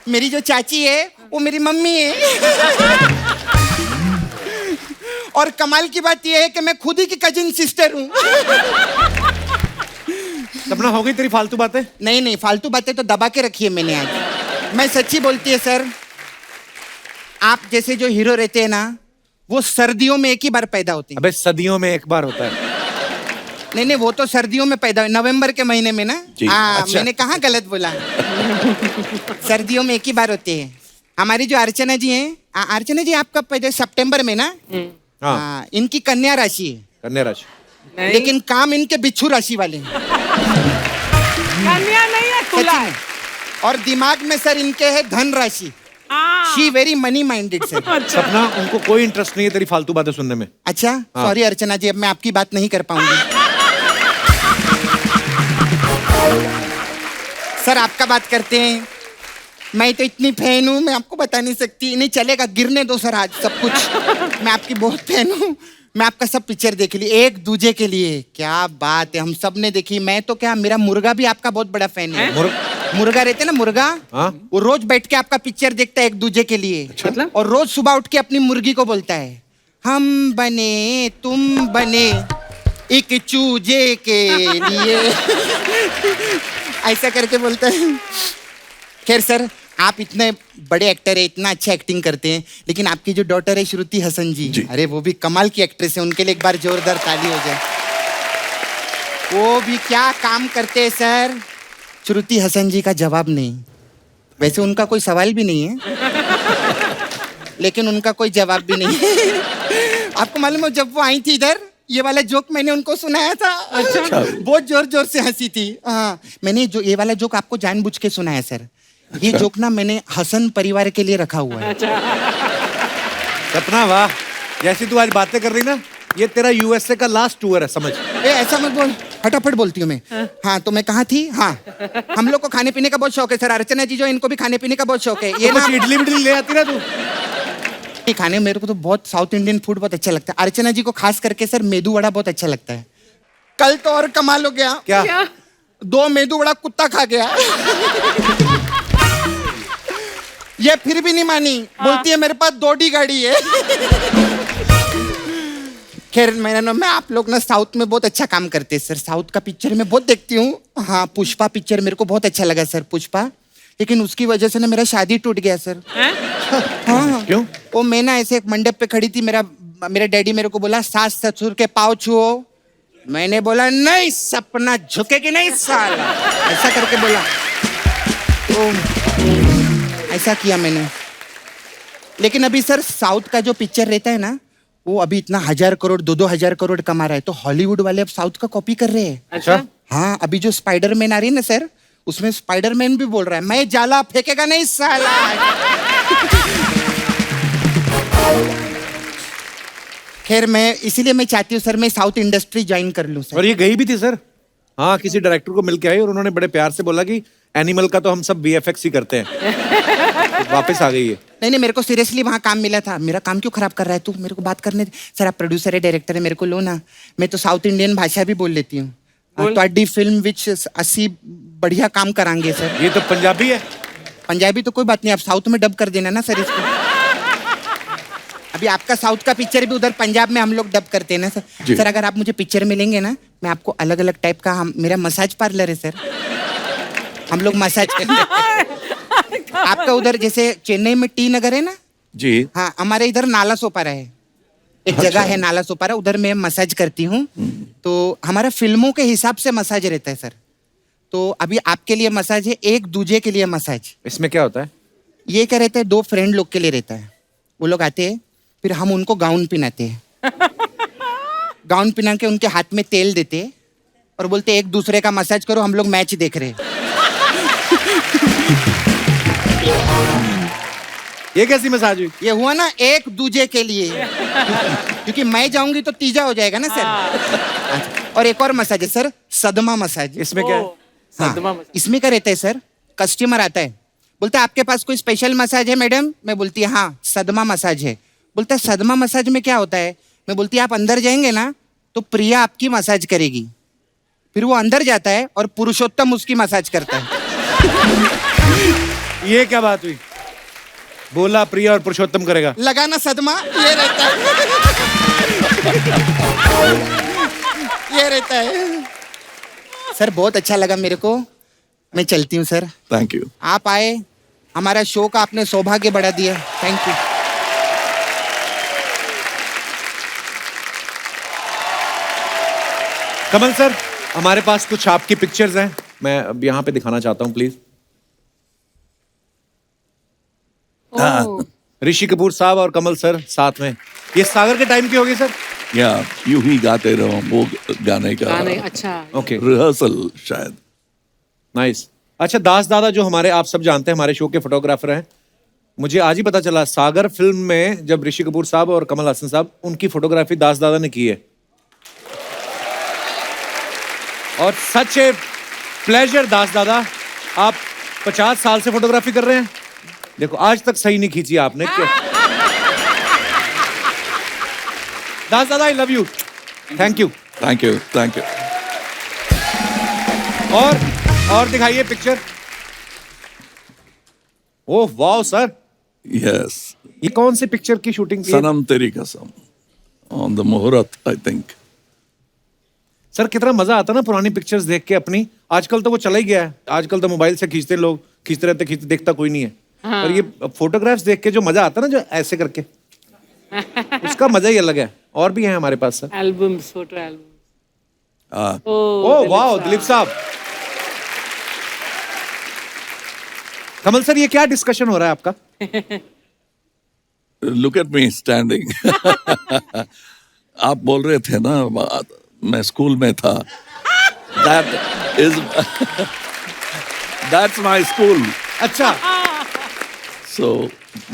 मेरी जो चाची है वो मेरी मम्मी है। और कमाल की बात यह है कि मैं खुद ही की कजिन सिस्टर हूँ। सपना हो गई तेरी फालतू बातें? नहीं, फालतू बातें तो दबा के रखी है मैंने आज। मैं सच्ची बोलती है सर, आप जैसे जो हीरो रहते हैं ना, वो सर्दियों में एक ही बार पैदा होते हैं। अबे सदियों में एक बार होता है। नहीं, वो तो सर्दियों में पैदा, नवंबर के महीने में ना। जी, हाँ, अच्छा। मैंने कहाँ गलत बोला। सर्दियों में एक ही बार होते हैं। हमारी जो अर्चना जी हैं, अर्चना जी आपका पैदा सितंबर में ना। हाँ, हाँ, इनकी कन्या राशि है, कन्या राशि। नहीं, लेकिन काम इनके बिच्छू राशि वाले हैं। कन्या नहीं है, तुला सच्ची है। में। और दिमाग में सर इनके है धन राशि। She very money minded sir. सपना, उनको कोई इंटरेस्ट नहीं है तेरी फालतू बातें सुनने में। अच्छा, सॉरी अर्चना जी, अब मैं आपकी बात नहीं कर पाऊंगी। सर आपका बात करते हैं। मैं तो इतनी फैन हूँ, मैं आपको बता नहीं सकती। नहीं चलेगा, गिरने दो सर आज सब कुछ। मैं आपकी बहुत फैन हूँ। मैं आपका सब पिक्चर देख ली, एक दूजे के लिए। क्या बात है, हम सब ने देखी। मैं तो क्या, मेरा मुर्गा भी आपका बहुत बड़ा फैन है। मुर्गा रहते ना, मुर्गा, हाँ? वो रोज बैठ के आपका पिक्चर देखता है एक दूजे के लिए। मतलब? और रोज सुबह उठ के अपनी मुर्गी को बोलता है, हम बने तुम बने एक चूजे के लिए। ऐसा करके बोलता है। खैर सर, आप इतने बड़े एक्टर है, इतना अच्छा एक्टिंग करते हैं, लेकिन आपकी जो डॉटर है श्रुति हसन जी, जी। अरे वो भी कमाल की एक्ट्रेस है। उनके लिए एक बार जोरदार ताली हो जाए। वो भी क्या काम करते हैं सर। श्रुति हसन जी का जवाब नहीं, वैसे उनका कोई सवाल भी नहीं है, लेकिन उनका कोई जवाब भी नहीं है। आपको मालूम है जब वो आई थी इधर, ये वाला जोक मैंने उनको सुनाया था। अच्छा। बहुत जोर जोर से हंसी थी। हाँ, मैंने जो ये वाला जोक आपको जानबूझ के सुनाया सर। ये जोक ना मैंने हसन परिवार के लिए रखा हुआ है। सपना वाह, जैसी तू आज बातें कर रही ना, ये तेरा यूएसए का लास्ट टूर है, समझ। ऐसा मत बोल, फटाफट बोलती हूँ मैं। हाँ, तो मैं कहाँ थी? हाँ, हम लोग को खाने पीने का बहुत शौक है सर। अर्चना जी जो इनको भी खाने पीने का बहुत शौक है। ये ना इडली विडली ले आती ना तू। ये खाने में मेरे को तो बहुत साउथ इंडियन फूड बहुत अच्छा लगता है। अर्चना जी को खास करके सर मेदू वड़ा बहुत अच्छा लगता है। कल तो और कमाल हो गया। क्या? 2 मेदू वड़ा कुत्ता खा गया। ये फिर भी नहीं मानी, बोलती है मेरे पास 2D गाड़ी है। खैर मैं आप लोग ना साउथ में बहुत अच्छा काम करते हैं सर। साउथ का पिक्चर मैं बहुत देखती हूँ। हाँ, पुष्पा पिक्चर मेरे को बहुत अच्छा लगा सर, पुष्पा। लेकिन उसकी वजह से ना मेरा शादी टूट गया सर। हाँ। क्यों? वो मैं ना ऐसे एक मंडप पे खड़ी थी, मेरा डैडी मेरे को बोला सास ससुर के पाँव छुओ। मैंने बोला नहीं, सपना झुकेगी नहीं साला, ऐसा करके बोला। तो ऐसा किया मैंने। लेकिन अभी सर साउथ का जो पिक्चर रहता है ना, वो अभी इतना 1000 करोड़ 2-2 हजार करोड़ कमा रहा है, तो हॉलीवुड वाले अब साउथ का कॉपी कर रहे हैं। अच्छा। हाँ, अभी जो स्पाइडरमैन आ रही है ना सर, उसमें स्पाइडरमैन भी बोल रहा है मैं जाला फेंकेगा नहीं साला। खैर इसीलिए मैं चाहती हूँ सर मैं साउथ इंडस्ट्री ज्वाइन कर लूँ सर। और ये गई भी थी सर। हाँ, किसी डायरेक्टर को मिल के आई और उन्होंने बड़े प्यार से बोला कि एनिमल का तो हम सब VFX ही करते हैं। तो वापस आ गई है। नहीं, मेरे को सीरियसली वहाँ काम मिला था। मेरा काम क्यों खराब कर रहा है तू? मेरे को बात करने दे। सर आप प्रोड्यूसर है, डायरेक्टर है, मेरे को लो ना। मैं तो साउथ इंडियन भाषा भी बोल लेती हूँ। तो फिल्म विच 80 बढ़िया काम करांगे सर। ये तो पंजाबी है। पंजाबी तो कोई बात नहीं, आप साउथ में डब कर देना ना सर इसको। अभी आपका साउथ का पिक्चर भी उधर पंजाब में हम लोग डब करते हैं ना सर। सर अगर आप मुझे पिक्चर में लेंगे ना, मैं आपको अलग अलग टाइप का मेरा मसाज पार्लर है सर, हम लोग मसाज करते। आपका उधर जैसे चेन्नई में टी नगर है ना जी। हाँ, हमारे इधर नाला सोपारा है, एक जगह है नाला सोपारा, उधर मैं मसाज करती हूँ। तो हमारा फिल्मों के हिसाब से मसाज रहता है सर। तो अभी आपके लिए मसाज है, एक दूजे के लिए मसाज। इसमें क्या होता है? ये क्या रहता है, 2 फ्रेंड लोग के लिए रहता है। वो लोग आते हैं, फिर हम उनको गाउन पहनाते हैं। गाउन पहना के उनके हाथ में तेल देते हैं और बोलते हैं एक दूसरे का मसाज करो, हम लोग मैच देख रहे हैं। ये कैसी मसाज हुई? ये हुआ ना एक दूजे के लिए, क्योंकि मैं जाऊंगी तो तीजा हो जाएगा ना सर। और एक और मसाज है सर, सदमा मसाज। इसमें क्या है? हाँ, इसमें क्या रहता है सर, कस्टमर आता है, बोलता है आपके पास कोई स्पेशल मसाज है मैडम? मैं बोलती है हाँ सदमा मसाज है। बोलता है सदमा मसाज में क्या होता है? मैं बोलती है आप अंदर जाएंगे ना तो प्रिया आपकी मसाज करेगी। फिर वो अंदर जाता है और पुरुषोत्तम उसकी मसाज करता है। ये क्या बात हुई? बोला प्रिया और पुरुषोत्तम करेगा। लगाना सदमा, ये रहता है। ये रहता है सर। बहुत अच्छा लगा मेरे को, मैं चलती हूँ सर। Thank you. आप आए, हमारा शो का आपने सौभाग्य बढ़ा दिया, थैंक यू। कमल सर, हमारे पास कुछ आपकी पिक्चर्स हैं, मैं अब यहाँ पे दिखाना चाहता हूँ प्लीज। ऋषि कपूर साहब और कमल सर साथ में। ये सागर के टाइम की होगी सर? या यूं ही गाते रहो, वो गाने का अच्छा। ओके, रिहर्सल शायद। नाइस। अच्छा, दास दादा जो हमारे आप सब जानते हैं हमारे शो के फोटोग्राफर हैं, मुझे आज ही पता चला सागर फिल्म में जब ऋषि कपूर साहब और कमल हसन साहब, उनकी फोटोग्राफी दास दादा ने की है। और सच ए प्लेजर दास दादा, आप 50 साल से फोटोग्राफी कर रहे हैं, देखो आज तक सही नहीं खींची आपने। दास दादा, I love you, thank you. Thank you, thank you. और दिखाइए पिक्चर। ओह वाह सर, यस। ये कौन सी पिक्चर की शूटिंग की है? सनम तेरी कसम, ऑन द मुहूर्त आई थिंक। सर कितना मजा आता ना पुरानी पिक्चर्स देख के अपनी। आजकल तो वो चला ही गया है, आजकल तो मोबाइल से खींचते लोग, खींचते रहते, देखता कोई नहीं है। और ये फोटोग्राफ्स देख के जो मजा आता ना, जो ऐसे करके, उसका मजा ही अलग है। और भी है हमारे पास सर एल्बम्स, फोटो एल्बम। ओह वाह दिलीप साहब। कमल सर ये क्या डिस्कशन हो रहा है आपका? Look at me standing. आप बोल रहे थे ना मैं स्कूल में था. That's my school. अच्छा So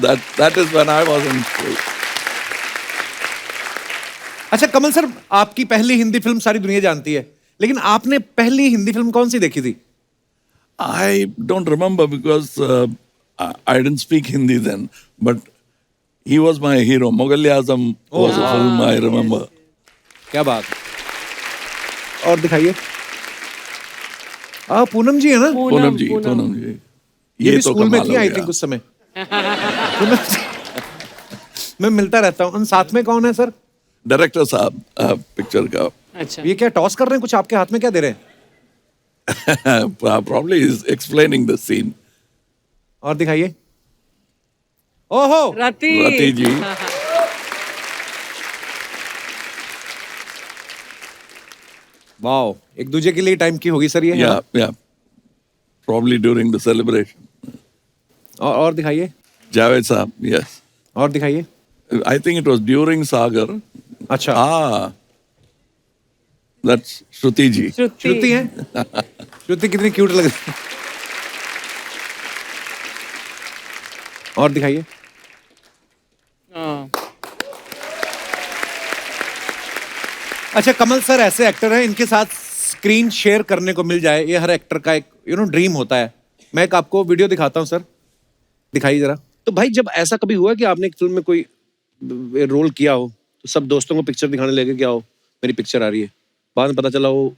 that is when I was in school. अच्छा कमल सर आपकी पहली हिंदी फिल्म सारी दुनिया जानती है, लेकिन आपने पहली हिंदी फिल्म कौन सी देखी थी? I don't remember because I didn't speak Hindi then, but he was my hero. Mughal-e-Azam was a film I remember. क्या बात है। और दिखाइए। पूनम जी है ना? पूनम जी. ये भी तो स्कूल में कमाल थी हो आई गया. थिंक उस समय। पूनम जी। मैं मिलता रहता हूँ। साथ में कौन है सर? डायरेक्टर साहब पिक्चर का. अच्छा ये क्या टॉस कर रहे हैं कुछ आपके हाथ में, क्या दे रहे हैं? Probably is explaining the scene. और दिखाइए। ओहो रति जी. वाओ, एक दूसरे के लिए टाइम की होगी सर ये। Yeah. Probably during the celebration. और दिखाइए। Javed साहब, yes. और दिखाइए। I think it was during Sagar. अच्छा That's Shruti ji. श्रुति है? श्रुति कितनी क्यूट लग रही है। और दिखाइए। अच्छा कमल सर ऐसे एक्टर हैं इनके साथ स्क्रीन शेयर करने को मिल जाए, ये हर एक्टर का एक ड्रीम होता है। मैं एक आपको वीडियो दिखाता हूँ सर, दिखाइए जरा। तो भाई जब ऐसा कभी हुआ कि आपने एक फिल्म में कोई रोल किया हो तो सब दोस्तों को पिक्चर दिखाने लगे क्या हो मेरी पिक्चर आ रही है, बाद में पता चला वो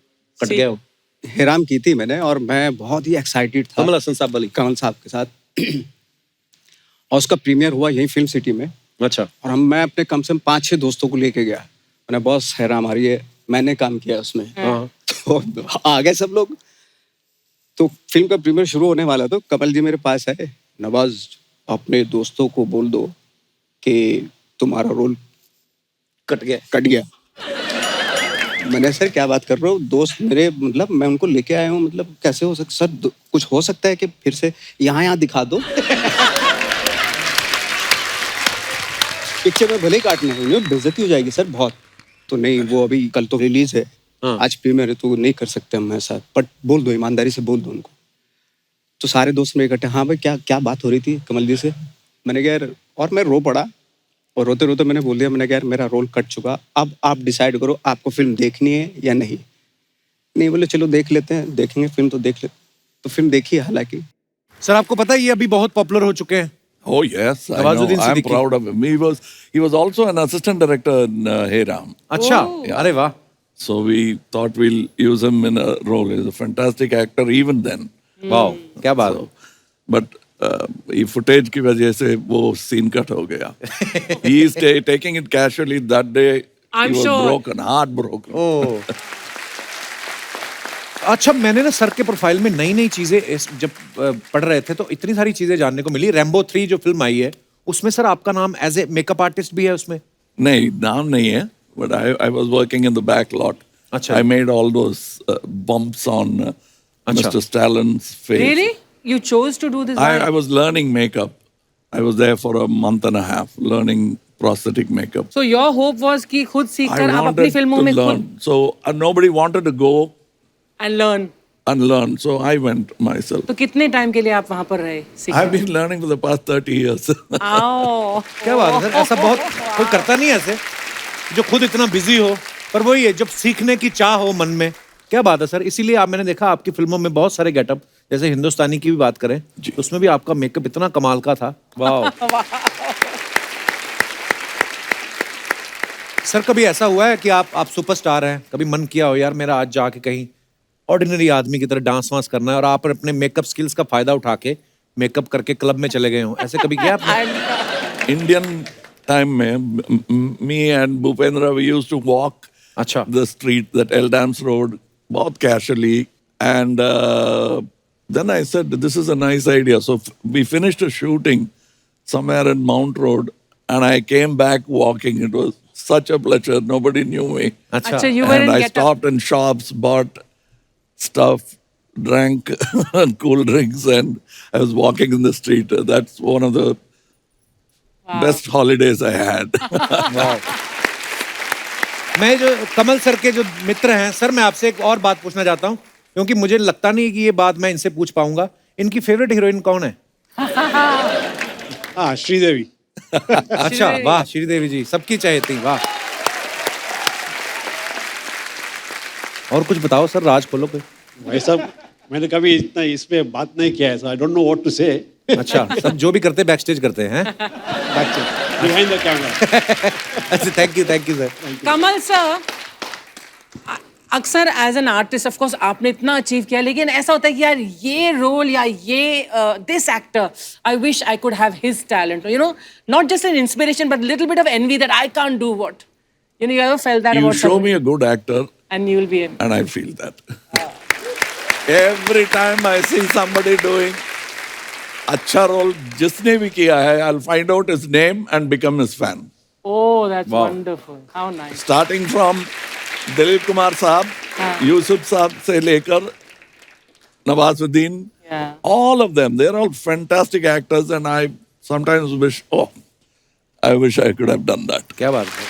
कट गया हो? हेराम की थी मैंने और मैं बहुत ही एक्साइटेड था कमल हसन साहब वाली? कमल साहब के साथ। और उसका प्रीमियर हुआ यहीं फिल्म सिटी में। अच्छा। और मैं अपने कम से कम 5-6 दोस्तों को लेके गया। मैंने बॉस हैराम आ रही है, मैंने काम किया उसमें। तो आ गए सब लोग। तो फिल्म का प्रीमियर शुरू होने वाला तो कमल जी मेरे पास आए, नवाज अपने दोस्तों को बोल दो कि तुम्हारा रोल कट गया। मैंने सर क्या बात कर रहे हो, दोस्त मेरे, मतलब मैं उनको लेके आया हूँ, मतलब कैसे हो सकता सर, कुछ हो सकता है कि फिर से यहाँ दिखा दो। पिक्चर में भले ही काटना है, बेइज्जती हो जाएगी सर बहुत। तो नहीं, वो अभी कल तो रिलीज है, आज प्रीमियर है, तो नहीं कर सकते हम ऐसा, बट बोल दो, ईमानदारी से बोल दो उनको। तो सारे दोस्त मेरे इकट्ठे, हाँ भाई क्या बात हो रही थी कमल जी से? मैंने कहा यार, और मैं रो पड़ा और रोते रोते मैंने बोल दिया, मैंने कहा यार मेरा रोल कट चुका, अब आप डिसाइड करो आपको फिल्म देखनी है या नहीं। नहीं बोले चलो देख लेते हैं, देखेंगे फिल्म तो देख लेते। तो फिल्म देखी है हालांकि। सर आपको पता है ये अभी बहुत पॉपुलर हो चुके हैं। Oh yes, I know. Nawazuddin I'm Siddiqui. proud of him. He was also an assistant director in Hey Ram. अच्छा, अरे वाह। So we thought we'll use him in a role. He's a fantastic actor even then. वाह, क्या बात है। But ये footage की वजह से वो scene cut हो गया. He is taking it casually that day. I'm he was sure. broken, heartbroken. ओह। अच्छा मैंने ना सर के प्रोफाइल में नई नई चीजें जब पढ़ रहे थे तो इतनी सारी चीजें जानने को मिली। रैम्बो 3 जो फिल्म आई है उसमें सर आपका नाम एज ए मेकअप आर्टिस्ट भी है उसमें? नहीं, नाम नहीं है, but I was working in the back lot. अच्छा। I made all those bumps on अच्छा। Mr. Stallin's face. Really? You chose to do this? I was learning makeup. I was there for a month and a half learning prosthetic makeup. So your hope was कि खुद I सीखकर आप अपनी wanted फिल्मों to में learn. खुद So nobody wanted to go and learn. and learn. So I went myself. तो कितने टाइम के लिए आप वहाँ पर रहे? I've been learning for the past 30 years. आओ। क्या बात है सर, ऐसा बहुत कोई करता नहीं है ऐसे जो खुद इतना बिजी हो, पर वही है जब सीखने की चाह हो मन में। क्या बात है सर, इसीलिए आप, मैंने देखा आपकी फिल्मों में बहुत सारे गेटअप, जैसे हिंदुस्तानी की भी बात करें तो उसमें भी आपका मेकअप इतना कमाल का था। वाह। सर कभी ऐसा हुआ है कि आप सुपरस्टार हैं, कभी मन किया हो यार मेरा आज जाके कहीं ऑर्डिनरी आदमी की तरह डांस वांस करना है और आप अपने मेकअप स्किल्स का फायदा उठा के मेकअप करके क्लब में चले गए हो, ऐसे कभी किया आपने? Indian time में me and Bhupendra we used to walk अच्छा। the street, that Eldams Road, बहुत casually, and then I said this is a nice idea. So we finished a shooting somewhere in Mount Road, and I came back walking. It was such a pleasure. Nobody knew me. अच्छा अच्छा, you were And in I get up. stopped in shops, bought stuff, drank cool drinks, and I was walking in the street. That's one of the best holidays I had. मैं जो कमल sir के जो मित्र हैं sir, मैं आपसे एक और बात पूछना चाहता हूँ, क्योंकि मुझे लगता नहीं कि ये बात मैं इनसे पूछ पाऊंगा। इनकी फेवरेट हीरोइन कौन है? हाँ, श्रीदेवी। अच्छा, वाह, श्रीदेवी जी सबकी चाहती, वाह। और कुछ बताओ सर, राज खोलो कोई। भाई साहब, मैंने कभी इतना इस पे बात नहीं किया है, so I don't know what to say. अच्छा, सब जो भी करते बैक स्टेज करते हैं। Behind the camera. अच्छा, thank you sir. Kamal sir, अक्सर as an artist of course आपने इतना अचीव किया, लेकिन ऐसा होता है कि यार ये रोल या ये this actor, I wish I could have his talent, you know, not just an inspiration but little bit of envy that I can't do what, you know, you ever felt that You about show me a good actor, and you will be in. and I feel that. Every time I see somebody doing अच्छा role जिसने भी किया है, I'll find out his name and become his fan. Oh, that's Wow. wonderful. How nice. Starting from Dilip Kumar साहब, यूसुफ साहब से लेकर Nawazuddin, Yeah. all of them, they're all fantastic actors, and I sometimes wish, I wish I could have done that. क्या बात है।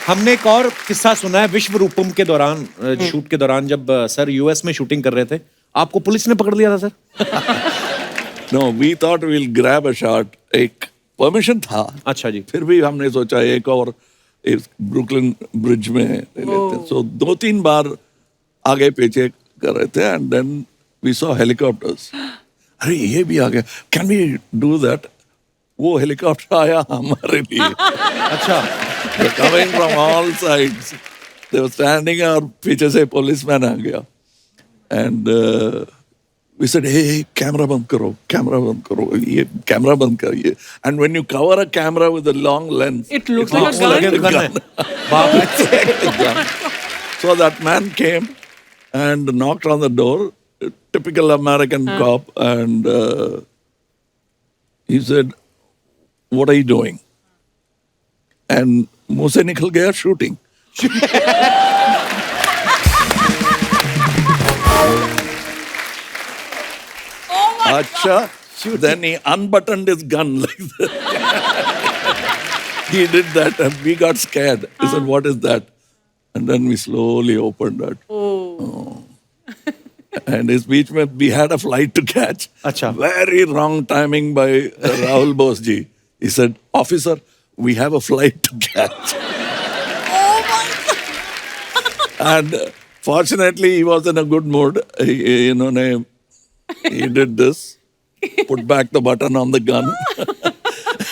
हमने एक और किस्सा सुना है विश्व रूपम के दौरान, शूट के दौरान, जब सर यूएस में शूटिंग कर रहे थे, आपको पुलिस ने पकड़ लिया था sir. No, we thought we'll grab a shot. एक परमिशन था, अच्छा जी। फिर भी हमने सोचा एक और ब्रुकलिन ब्रिज में ले लेते हैं। So 2-3 बार आगे पीछे कर रहे थे, and then we saw helicopters. अरे ये भी आ गया, can we do that? वो हेलीकॉप्टर आया हमारे लिए। अच्छा, They're coming from all sides. They were standing और पीछे से पुलिसमैन आ गया, and we said, hey, camera बंद करो, ये camera बंद करिए. And when you cover a camera with a long lens, It looks it like a gun. like a gun gun. बाप रे। It's a gun. So that man came and knocked on the door, typical American cop, and he said, what are you doing? And मुंह से निकल गया shooting. Acha, then he unbuttoned his gun like that. He did that and we got scared. He said, what is that? And then we slowly opened that. Oh. And his beach mein, we had a flight to catch. Acha. Very wrong timing by Rahul Bose ji. He said, officer, we have a flight to catch. And fortunately, he was in a good mood. He did this, put back the button on the gun,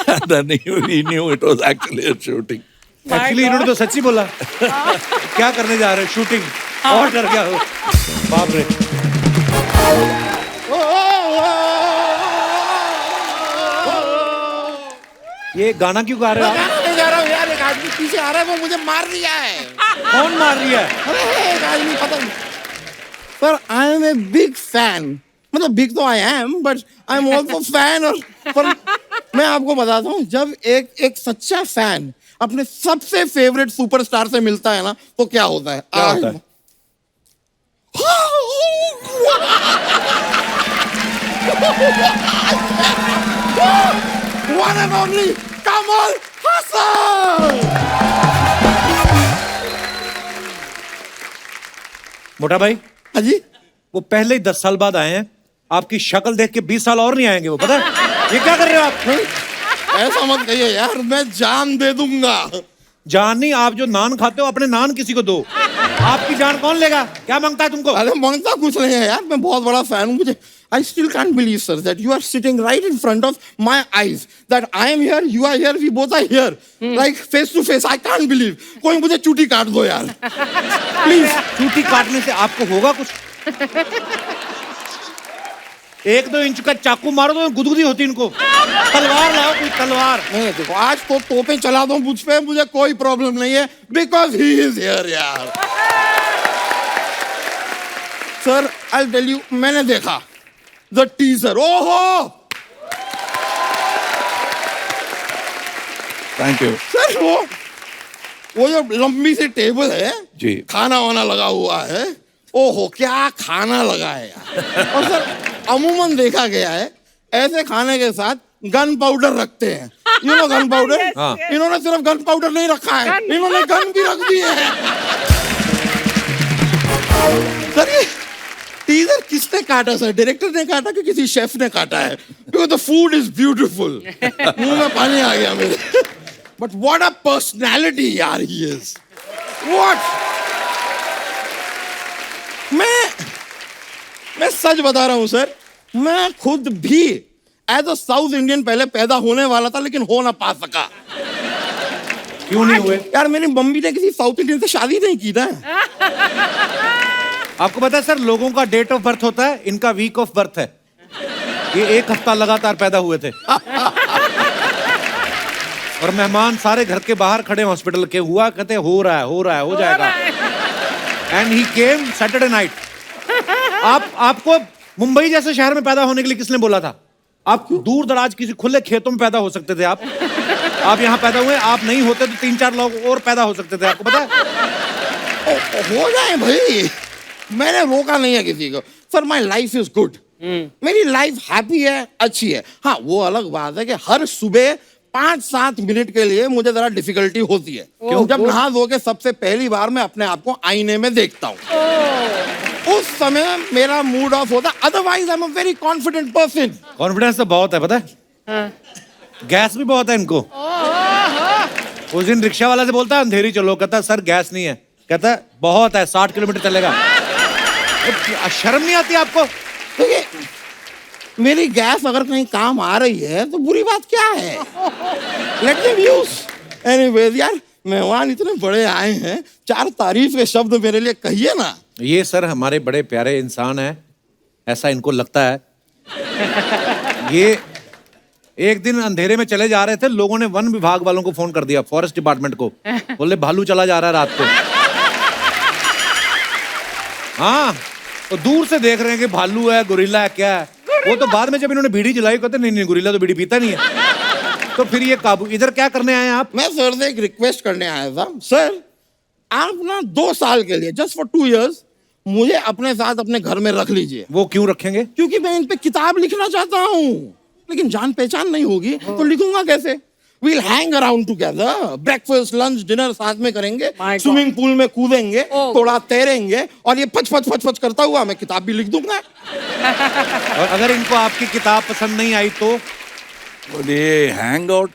and then he knew it was actually a shooting. Actually इन्होंने तो सच्ची बोला। क्या करने जा रहे हैं? Shooting. और डर गया हो। बाप रे। ये गाना क्यों गा रहे हो आप? गाना नहीं गा रहा हूँ यार, एक आदमी पीछे आ रहा है, वो मुझे मार रहा है। कौन मार रही है? अरे एक आदमी पता नहीं। पर I am a big fan, मतलब बिग तो I am, but I am also fan. और पर मैं आपको बताता हूँ, जब एक सच्चा फैन अपने सबसे फेवरेट सुपरस्टार से मिलता है ना, तो क्या होता है? क्या होता है? One and only Kamal Haasan! मोटा भाई, हाँ जी, वो पहले ही 10 साल बाद आए हैं। आपकी शक्ल देख के 20 साल और नहीं आएंगे वो, पता है? ये क्या कर रहे हो आप? ऐसा मत कहिए यार, मैं जान दे दूंगा। जान नहीं, आप जो नान खाते हो अपने नान किसी को दो। आपकी जान कौन लेगा? क्या मांगता है तुमको? अरे मांगता कुछ नहीं है यार, मैं बहुत बड़ा फैन हूँ। मुझे I still can't believe, sir, that you are sitting right in front of my eyes. That I am here, you are here, we both are here, like face to face. I can't believe. कोई मुझे चूटी काट दो यार, please. चूटी काटने से आपको होगा कुछ? 1-2 इंच का चाकू मारो तो गुदगुदी होती इनको। तलवार लाओ, कोई तलवार। नहीं देखो, आज तो तोपें चला दो मुझ पे, मुझे कोई प्रॉब्लम नहीं है, because he is here यार। Sir, I'll tell you, मैंने देखा the teaser. ओहो, थैंक यू सर वो जो लंबी सी टेबल है जी। खाना वाना लगा हुआ है, ओहो क्या खाना लगा है यार। और सर अमूमन देखा गया है ऐसे खाने के साथ गन पाउडर रखते हैं, यू नो गन पाउडर। हाँ। इन्होंने सिर्फ गन पाउडर नहीं रखा है, इन्होंने गन भी रख दी है। सर ये टीजर किसने काटा सर, डायरेक्टर ने काटा कि किसी शेफ ने काटा है? Because the food is beautiful, मुंह में पानी आ गया मेरे। बट व्हाट अ पर्सनैलिटी यार ही इज, व्हाट। मैं सच बता रहा हूं सर, मैं खुद भी एज अ साउथ इंडियन पहले पैदा होने वाला था लेकिन हो ना पा सका। क्यों नहीं हुए? यार मेरी मम्मी ने किसी साउथ इंडियन से शादी नहीं की ना। आपको पता है सर, लोगों का डेट ऑफ बर्थ होता है, इनका वीक ऑफ बर्थ है। ये 1 हफ्ता लगातार पैदा हुए थे। और मेहमान सारे घर के बाहर खड़े हॉस्पिटल के, हुआ कहते हो रहा है, हो जाएगा। And he came Saturday night. आपको मुंबई जैसे शहर में पैदा होने के लिए किसने बोला था? आप दूर दराज किसी खुले खेतों में पैदा हो सकते थे। आप यहाँ पैदा हुए, आप नहीं होते तो 3-4 लोग और पैदा हो सकते थे। आपको पता है? हो जाए भाई, मैंने रोका नहीं है किसी को। Sir my life is good, मेरी लाइफ हैप्पी है, अच्छी है। हाँ वो अलग बात है कि हर सुबह 5-7 मिनट के लिए मुझे जरा डिफिकल्टी होती है। क्यों? जब नहा धो के सबसे पहली बार मैं अपने आप को आईने में देखता हूँ, उस समय मेरा मूड ऑफ होता। Otherwise I am a very confident person. Confidence तो बहुत है, पता है? गैस भी बहुत है इनको। उस दिन रिक्शा वाला से बोलता है अंधेरी चलो, कहता है सर गैस नहीं है, कहता है बहुत है 60 किलोमीटर चलेगा। शर्म नहीं आती आपको? देखिए मेरी गैस अगर कहीं काम आ रही है तो बुरी बात क्या है, लेट देम यूज। एनीवेज यार मेहमान इतने बड़े आए हैं, 4 तारीफ के शब्द मेरे लिए कहिए ना। ये सर हमारे बड़े प्यारे इंसान हैं, ऐसा इनको लगता है। ये एक दिन अंधेरे में चले जा रहे थे, लोगों ने वन विभाग वालों को फोन कर दिया, फॉरेस्ट डिपार्टमेंट को, बोले भालू चला जा रहा है रात को। हाँ तो दूर से देख रहे हैं कि भालू है, गोरिल्ला है, क्या है। वो तो बाद में जब इन्होंने बीड़ी जलाई कहते नहीं गोरिल्ला तो बीड़ी पीता नहीं है। तो फिर ये काबू। इधर क्या करने आए हैं आप? मैं सर से एक रिक्वेस्ट करने आया था। सर आप ना 2 साल के लिए, जस्ट फॉर 2 years, मुझे अपने साथ अपने घर में रख लीजिए। वो क्यों रखेंगे? क्योंकि मैं इन पे किताब लिखना चाहता हूँ, लेकिन जान पहचान नहीं होगी तो लिखूंगा कैसे? We'll hang around together, breakfast, lunch, dinner साथ में करेंगे, स्विमिंग पूल में कूदेंगे, थोड़ा तैरेंगे, और ये फच फच फच फच करता हुआ मैं किताब भी लिख दूंगा। और अगर इनको आपकी किताब पसंद नहीं आई तो? ये hang out,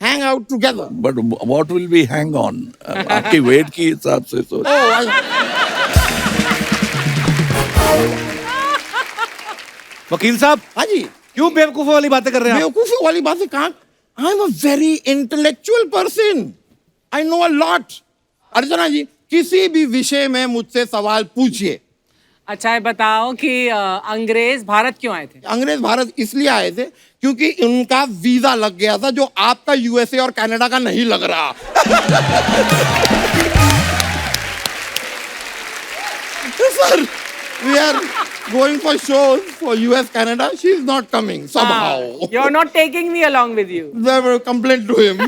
Hang out together. But what will be hang on? आपकी वेट के हिसाब से तो वकील साहब, हाँ जी, क्यों बेवकूफों वाली बातें कर रहे हैं आप? बेवकूफी वाली बातें कहाँ? I am a very intellectual person, I know a lot. Archana ji किसी भी विषय में मुझसे सवाल पूछिए। अच्छा ये बताओ कि अंग्रेज भारत क्यों आए थे? अंग्रेज भारत इसलिए आए थे क्योंकि उनका वीजा लग गया था, जो आपका यूएसए और कनाडा का नहीं लग रहा। Sir we are going for shows for US Canada. She is not coming somehow. You're not taking me along with you. They were complaint to him.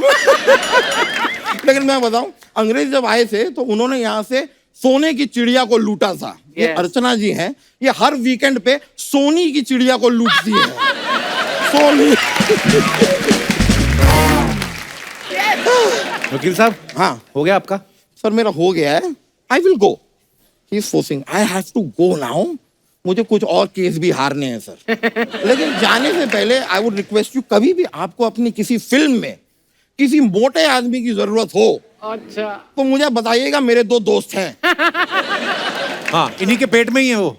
लेकिन मैं बताऊं, अंग्रेज जब आए थे तो उन्होंने यहाँ से सोने की चिड़िया को लूटा था। ये अर्चना जी हैं, ये हर वीकेंड पे सोनी की चिड़िया को लूटती है। सोनी। वकील साहब, हाँ हो गया आपका? सर मेरा हो गया है। I will go. He is forcing. I have to go now. मुझे कुछ और केस भी हारने हैं सर। लेकिन जाने से पहले आई वुड रिक्वेस्ट यू, कभी भी आपको अपनी किसी फिल्म में किसी मोटे आदमी की जरूरत हो, अच्छा, तो मुझे बताइएगा, मेरे 2 दोस्त हैं। हाँ इन्हीं के पेट में ही है वो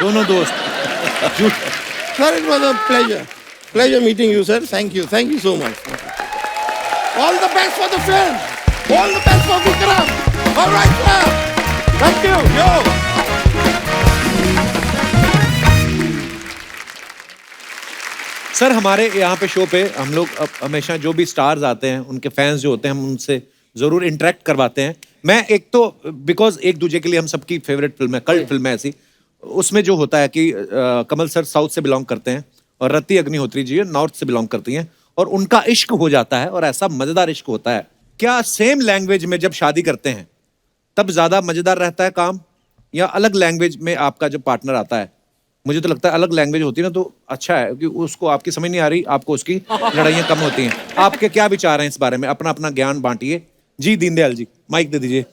दोनों दोस्त। Sir it was a pleasure meeting you sir. Thank you so much. All the best for the film, all the best for Vikram. Alright sir, thank you. Yo sir हमारे यहाँ पे शो पे हम लोग हमेशा जो भी स्टार्स आते हैं, उनके फैंस जो होते हैं, हम उनसे जरूर इंटरेक्ट करवाते हैं। मैं एक तो बिकॉज एक दूसरे के लिए हम सबकी फेवरेट फिल्म है, कल्ट फिल्म है ऐसी, उसमें जो होता है कि कमल सर साउथ से बिलोंग करते हैं और रति अग्निहोत्री जी नॉर्थ से बिलोंग करती हैं, और उनका इश्क हो जाता है और ऐसा मजेदार इश्क होता है। क्या सेम लैंग्वेज में जब शादी करते हैं तब ज्यादा मजेदार रहता है काम, या अलग लैंग्वेज में आपका जब पार्टनर आता है? मुझे तो लगता है अलग लैंग्वेज होती है ना तो अच्छा है, क्योंकि उसको आपकी समझ नहीं आ रही, आपको उसकी लड़ाइयाँ कम होती हैं। आपके क्या विचार हैं इस बारे में? अपना अपना ज्ञान बांटिए। जी दीनदयाल जी, माइक दे दीजिए।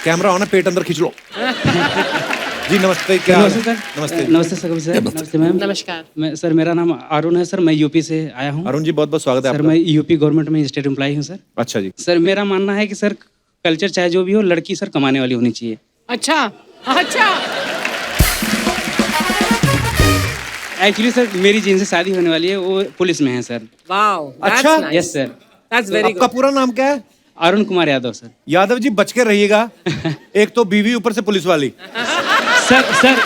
कैमरा ऑन है, पेट अंदर खींच लो। जी नमस्ते, क्या हाल है? नमस्ते सर। नमस्ते नमस्ते सर, कभी सर। नमस्ते मैम। नमस्कार। मैं सर, मेरा नाम अरुण है सर, मैं यूपी से आया हूँ। अरुण जी बहुत बहुत स्वागत है सर आपका। मैं यूपी गवर्नमेंट में स्टेट एम्प्लॉय हूँ सर। अच्छा जी। सर मेरा मानना है कि सर कल्चर चाहे जो भी हो, लड़की सर कमाने वाली होनी चाहिए। अच्छा अच्छा। एक्चुअली सर मेरी जिनसे शादी होने वाली है वो पुलिस में है सर। वाओ, अच्छा? Yes sir. दैट्स वेरी आपका गुड। पूरा नाम क्या है? अरुण कुमार यादव सर। यादव जी बच के रहिएगा, एक तो बीवी ऊपर से पुलिस वाली। सर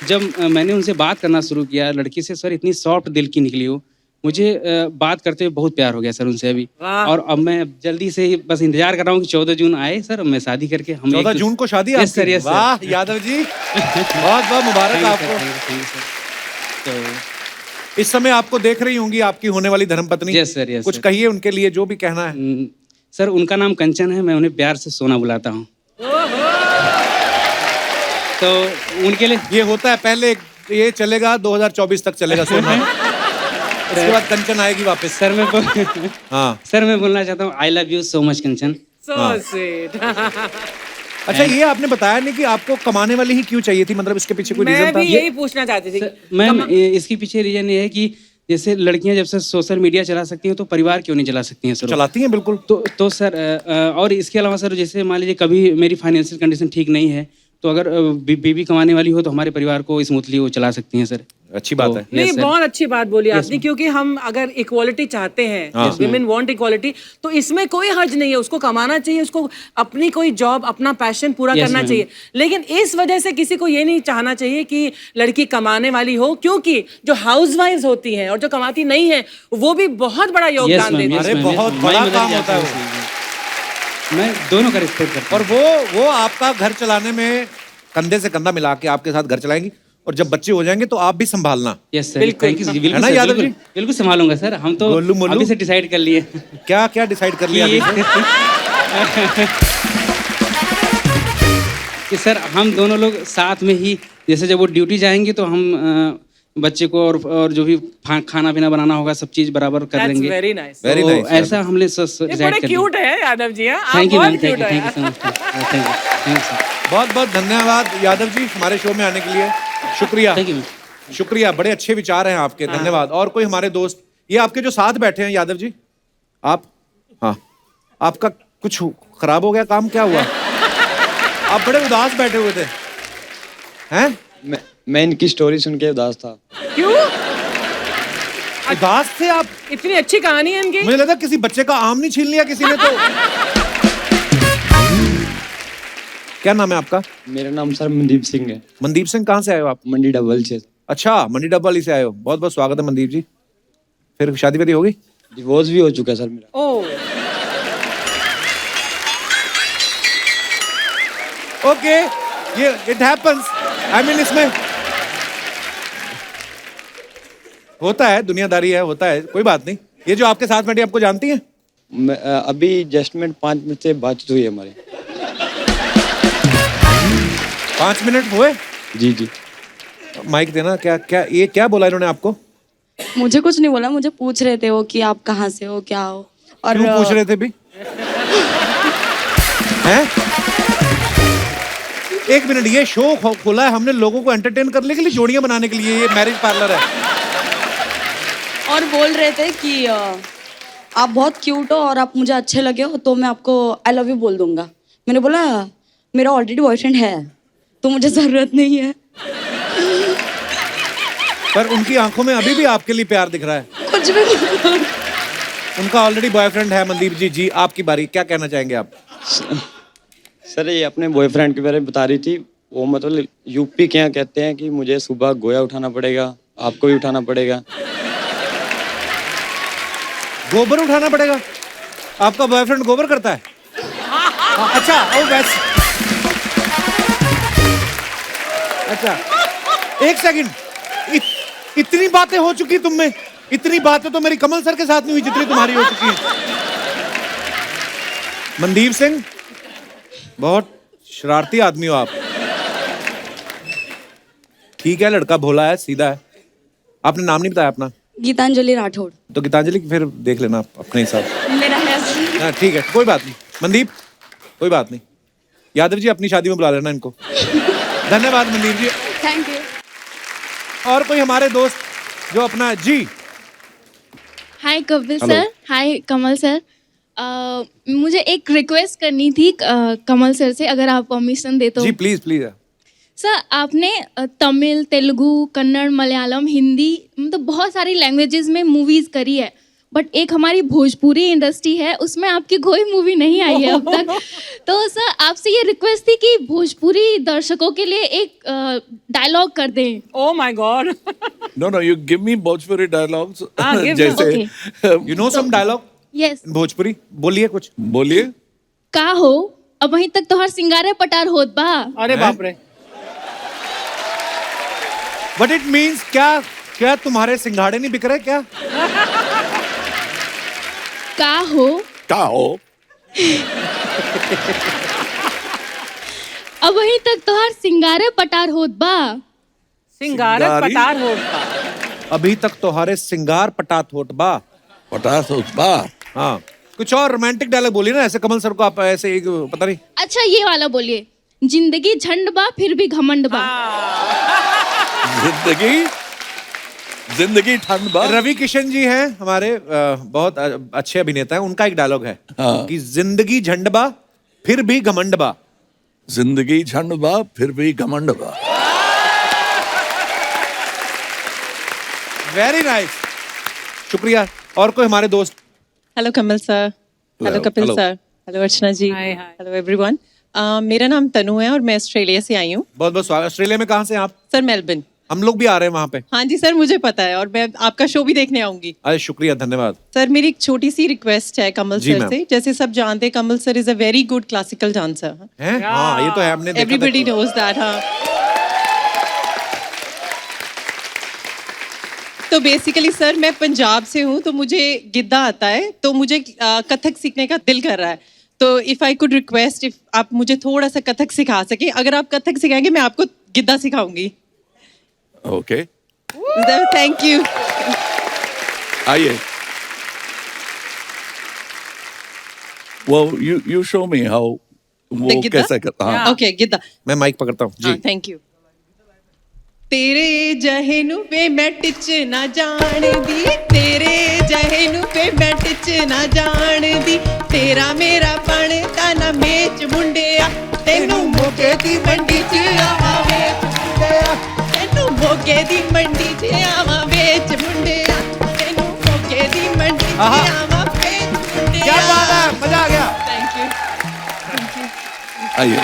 जब मैंने उनसे बात करना शुरू किया लड़की से, सर इतनी सॉफ्ट दिल की निकली हो, मुझे बात करते हुए बहुत प्यार हो गया सर उनसे अभी। वाह। और अब मैं जल्दी से ही बस इंतजार कर रहा हूँ कि 14 जून आए सर, मैं शादी करके हम 14 जून को शादी है यस सर, आपकी? Yes sir. वाह यादव जी, बहुत बहुत मुबारक आपको। तो इस समय आपको देख रही होंगी आपकी होने वाली धर्मपत्नी। यस सर, यस कुछ सर। कहिए उनके लिए जो भी कहना है। सर उनका नाम कंचन है, मैं उन्हें प्यार से सोना बुलाता हूँ। तो उनके लिए ये होता है, पहले ये चलेगा 2024 तक चलेगा सोना, उसके बाद कंचन आएगी वापस। सर मैं हाँ सर मैं बोलना चाहता हूँ I love you so much Kanchan. So sweet. अच्छा, ये आपने बताया नहीं कि आपको कमाने वाली ही क्यों चाहिए थी, मतलब इसके पीछे कोई मैं रीजन था? भी यही पूछना चाहती थी। मैम इसके पीछे रीजन ये है कि जैसे लड़कियां जब से सोशल मीडिया चला सकती हैं तो परिवार क्यों नहीं चला सकती हैं सर? चलाती हैं बिल्कुल। तो सर और इसके अलावा सर जैसे मान लीजिए कभी मेरी फाइनेंशियल कंडीशन ठीक नहीं है तो अगर बीवी कमाने वाली हो तो हमारे परिवार को स्मूथली वो चला सकती हैं सर। अच्छी बात है। नहीं, Yes, sir. बहुत अच्छी बात बोली आपने, क्योंकि हम अगर इक्वालिटी चाहते हैं, विमेन वांट इक्वालिटी, तो इसमें कोई हर्ज नहीं है। उसको कमाना चाहिए, उसको अपनी कोई जॉब, अपना पैशन पूरा Yes, करना ma'am. चाहिए। लेकिन इस वजह से किसी को ये नहीं चाहना चाहिए कि लड़की कमाने वाली हो, क्योंकि जो हाउसवाइफ्स होती हैं और जो कमाती नहीं है वो भी बहुत बड़ा योगदान ma'am, देती yes, है। अरे ma'am, बहुत yes, बड़ा my mother काम is होता है also वो। saying, मैं दोनों का रिस्पेक्ट करता और हूँ। वो आपका घर चलाने में कंधे से कंधा मिला के आपके साथ घर चलाएंगी, और जब बच्चे हो जाएंगे तो आप भी संभालना। यस सर, बिल्कुल। थैंक यू जी, है ना बिल्कुल सर, यादव जी? बिल्कुल संभालूंगा सर। हम तो गोलू मोलू? अभी से डिसाइड कर लिए क्या क्या डिसाइड कर लिया अभी से? कि सर हम दोनों लोग साथ में ही, जैसे जब वो ड्यूटी जाएंगे तो हम बच्चे को और जो भी खाना पीना बनाना होगा सब चीज बराबर कर That's लेंगे। very nice. Very तो nice, ऐसा हमने ये डिसाइड बड़े कर लिया। क्यूट है यादव जी। हाँ, आप थैंक यू बहुत मैम, क्यूट थैंक यू है। So much, thank you sir, बहुत बहुत धन्यवाद यादव जी हमारे शो में आने के लिए। शुक्रिया, थैंक यू मैम। शुक्रिया, बड़े अच्छे विचार हैं आपके, धन्यवाद। और कोई हमारे दोस्त, ये आपके जो साथ बैठे हैं यादव जी, आप, हाँ, आपका कुछ खराब हो गया काम, क्या हुआ? आप बड़े उदास बैठे हुए थे, हैं? मैं इनकी स्टोरी सुन के उदास था। क्यों? उदास थे आप? इतनी अच्छी कहानी है इनकी। मुझे लगा किसी बच्चे का आम नहीं छीन लिया किसी ने तो। क्या नाम है आपका? मेरा नाम सर मनदीप सिंह है, मनदीप सिंह, कहाँ से आए हो आप? मंडी डबल से। अच्छा, मंडी डब्बाली से आए हो, बहुत बहुत स्वागत है मनदीप जी। फिर शादी वादी होगी? डिवोर्स भी हो चुका है सर मेरा। ओह, ओके, ये इट हैपेंस, आई मीन इसमें होता है, दुनियादारी है, होता है, कोई बात नहीं। ये जो आपके साथ बैठी आपको जानती है? अभी जस्ट में 5 मिनट से बातचीत हुई है हमारी। 5 मिनट हुए? जी जी। माइक देना। क्या क्या ये क्या बोला इन्होंने आपको? मुझे कुछ नहीं बोला, मुझे पूछ रहे थे वो कि आप कहाँ से हो, क्या हो। और क्यों पूछ रहे थे भी? हैं? एक मिनट, ये शो खोला है हमने लोगों को एंटरटेन करने के लिए, जोड़ियां बनाने के लिए, ये मैरिज पार्लर है। और बोल रहे थे कि आप बहुत क्यूट हो और आप मुझे अच्छे लगे हो तो मैं आपको आई लव यू बोल दूंगा। मैंने बोला मेरा ऑलरेडी बॉयफ्रेंड है तो मुझे जरूरत नहीं है। पर उनकी आंखों में अभी भी आपके लिए प्यार दिख रहा है। कुछ भी नहीं। उनका ऑलरेडी बॉयफ्रेंड है। मनदीप जी, जी आपकी बारी, क्या कहना चाहेंगे आप? सर ये अपने बॉयफ्रेंड के बारे में बता रही थी। वो मतलब यूपी के यहाँ कहते हैं कि मुझे सुबह गोया उठाना पड़ेगा, आपको भी उठाना पड़ेगा। गोबर उठाना पड़ेगा? आपका बॉयफ्रेंड गोबर करता है? अच्छा, ओ वैसे, अच्छा, एक सेकंड, इतनी बातें हो चुकी तुम में, इतनी बातें तो मेरी कमल सर के साथ नहीं हुई जितनी तुम्हारी हो चुकी है। मनदीप सिंह, बहुत शरारती आदमी हो आप। ठीक है, लड़का भोला है, सीधा है। आपने नाम नहीं बताया अपना? गीतांजलि राठौड़। तो गीतांजलि फिर देख लेना आप अपने हिसाब से। मेरा है। हाँ ठीक है, कोई बात नहीं। मनदीप, कोई बात नहीं। यादव जी अपनी शादी में बुला लेना इनको। धन्यवाद मनदीप जी। Thank you. और कोई हमारे दोस्त जो अपना जी। हाय कपिल सर, हाय कमल सर। मुझे एक रिक्वेस्ट करनी थी कमल सर से, अगर आप परमिशन दे तो। जी प्लीज प्लीज। सर, आपने तमिल, तेलुगु, कन्नड़, मलयालम, हिंदी, मतलब बहुत सारी लैंग्वेजेस में मूवीज करी है, बट एक हमारी भोजपुरी इंडस्ट्री है, उसमें आपकी कोई मूवी नहीं आई है अब तक। तो सर, आपसे ये रिक्वेस्ट थी कि भोजपुरी दर्शकों के लिए एक डायलॉग कर दें। Oh my God. No, you give me Bhojpuri dialogues. give जैसे You know some dialogue? Yes. Bhojpuri बोलिए कुछ। बोलिए। का हो, अब वहीं तक तोहर सिंगारे पटार होत बा। अरे बाप रे। What it means? क्या तुम्हारे सिंघाड़े नहीं बिक रहे क्या? का हो, अब वहीं तक तोहर सिंगारे पटार होत बा। सिंगारे पटार होता। अभी तक तुम्हारे सिंगार पटात होट बा। पटास बा। हाँ, कुछ और रोमांटिक डायलॉग बोलिए ना, ऐसे कमल सर को आप ऐसे एक पता नहीं। अच्छा, ये वाला बोलिए, जिंदगी झंड बा फिर भी घमंड बा। जिंदगी ठंड बा। रवि किशन जी हैं हमारे, बहुत अच्छे अभिनेता हैं। उनका एक डायलॉग है कि जिंदगी झंड बा फिर भी घमंड बा। जिंदगी झंड बा फिर भी घमंड बा। वेरी नाइस, शुक्रिया। और कोई हमारे दोस्त? Hello Kamal sir, hello Kapil sir, hello Archana ji, hello everyone. मेरा नाम तनु है और मैं ऑस्ट्रेलिया से आई हूँ। बहुत बहुत स्वागत। ऑस्ट्रेलिया में कहाँ से आप? Sir Melbourne. हम लोग भी आ रहे हैं वहाँ पे। हाँ जी सर, मुझे पता है और मैं आपका शो भी देखने आऊंगी। अरे शुक्रिया, धन्यवाद। सर, मेरी एक छोटी सी रिक्वेस्ट है कमल सर से। जैसे सब जानते हैं, Kamal sir is a very good classical dancer. हाँ, ये तो है, हमने देखा। Everybody knows that. हाँ, तो बेसिकली सर मैं पंजाब से हूँ, तो मुझे गिद्दा आता है, तो मुझे कथक सीखने का दिल कर रहा है। तो if I could request, if आप मुझे थोड़ा सा कथक सिखा सके। अगर आप कथक सिखाएंगे मैं आपको गिद्दा सिखाऊंगी। Okay, thank you. आइए। Well, you show me how वो कैसे करता। हाँ, ओके, गिद्दा। मैं माइक पकड़ता हूँ जी। Thank you. तेरे जहनु पे मैं टिच ना जान दी, तेरे जहनु पे मैं टिच ना जान दी, तेरा मेरा बनता ना मेच मुंडिया, तेनू मोगे दी मंडी च आवा वेच मुंडिया, तेनू मोगे दी मंडी च आवा वेच मुंडिया, तेनू मोगे दी मंडी च आवा वेच मुंडिया। क्या बात है, मजा आ गया। Thank you. आइए।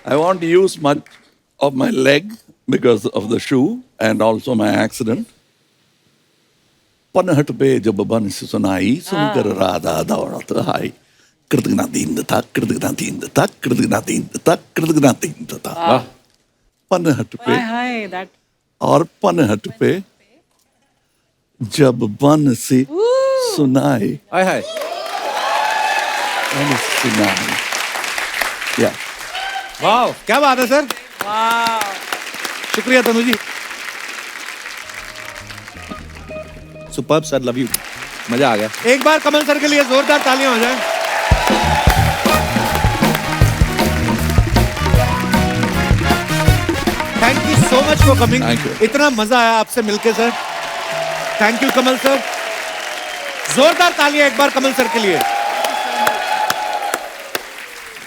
I want to use much of my leg because of the shoe and also my accident. पनहट पे जब बंस सुनाई, सुनकर राधा दौड़त आई, कृतज्ञता दीन था, कृतज्ञता दीन था, कृतज्ञता दीन था, कृतज्ञता दीन था। पनहट पे और पनहट पे जब बंसी सुनाई, हाय सुनाई। या वाह, क्या बात है सर। शुक्रिया Tanu ji. Superb sir, love you. मजा आ गया। एक बार कमल सर के लिए जोरदार तालियां हो जाएं। Thank you so much for coming. इतना मजा आया आपसे मिलके sir. Thank you Kamal sir. जोरदार तालियां एक बार कमल सर के लिए।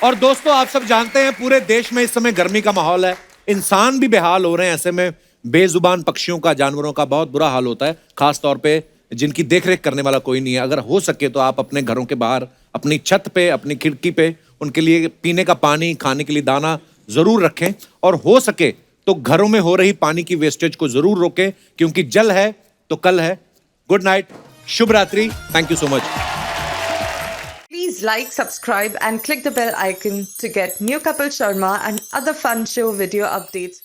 और दोस्तों, आप सब जानते हैं पूरे देश में इस समय गर्मी का माहौल है, इंसान भी बेहाल हो रहे हैं। ऐसे में बेजुबान पक्षियों का, जानवरों का बहुत बुरा हाल होता है, खास तौर पे जिनकी देखरेख करने वाला कोई नहीं है। अगर हो सके तो आप अपने घरों के बाहर, अपनी छत पे, अपनी खिड़की पे उनके लिए पीने का पानी, खाने के लिए दाना जरूर रखें। और हो सके तो घरों में हो रही पानी की वेस्टेज को जरूर रोकें, क्योंकि जल है तो कल है। गुड नाइट, शुभ रात्रि। Thank you so much. Please like, subscribe and click the bell icon to get new Kapil Sharma and other fun show video updates.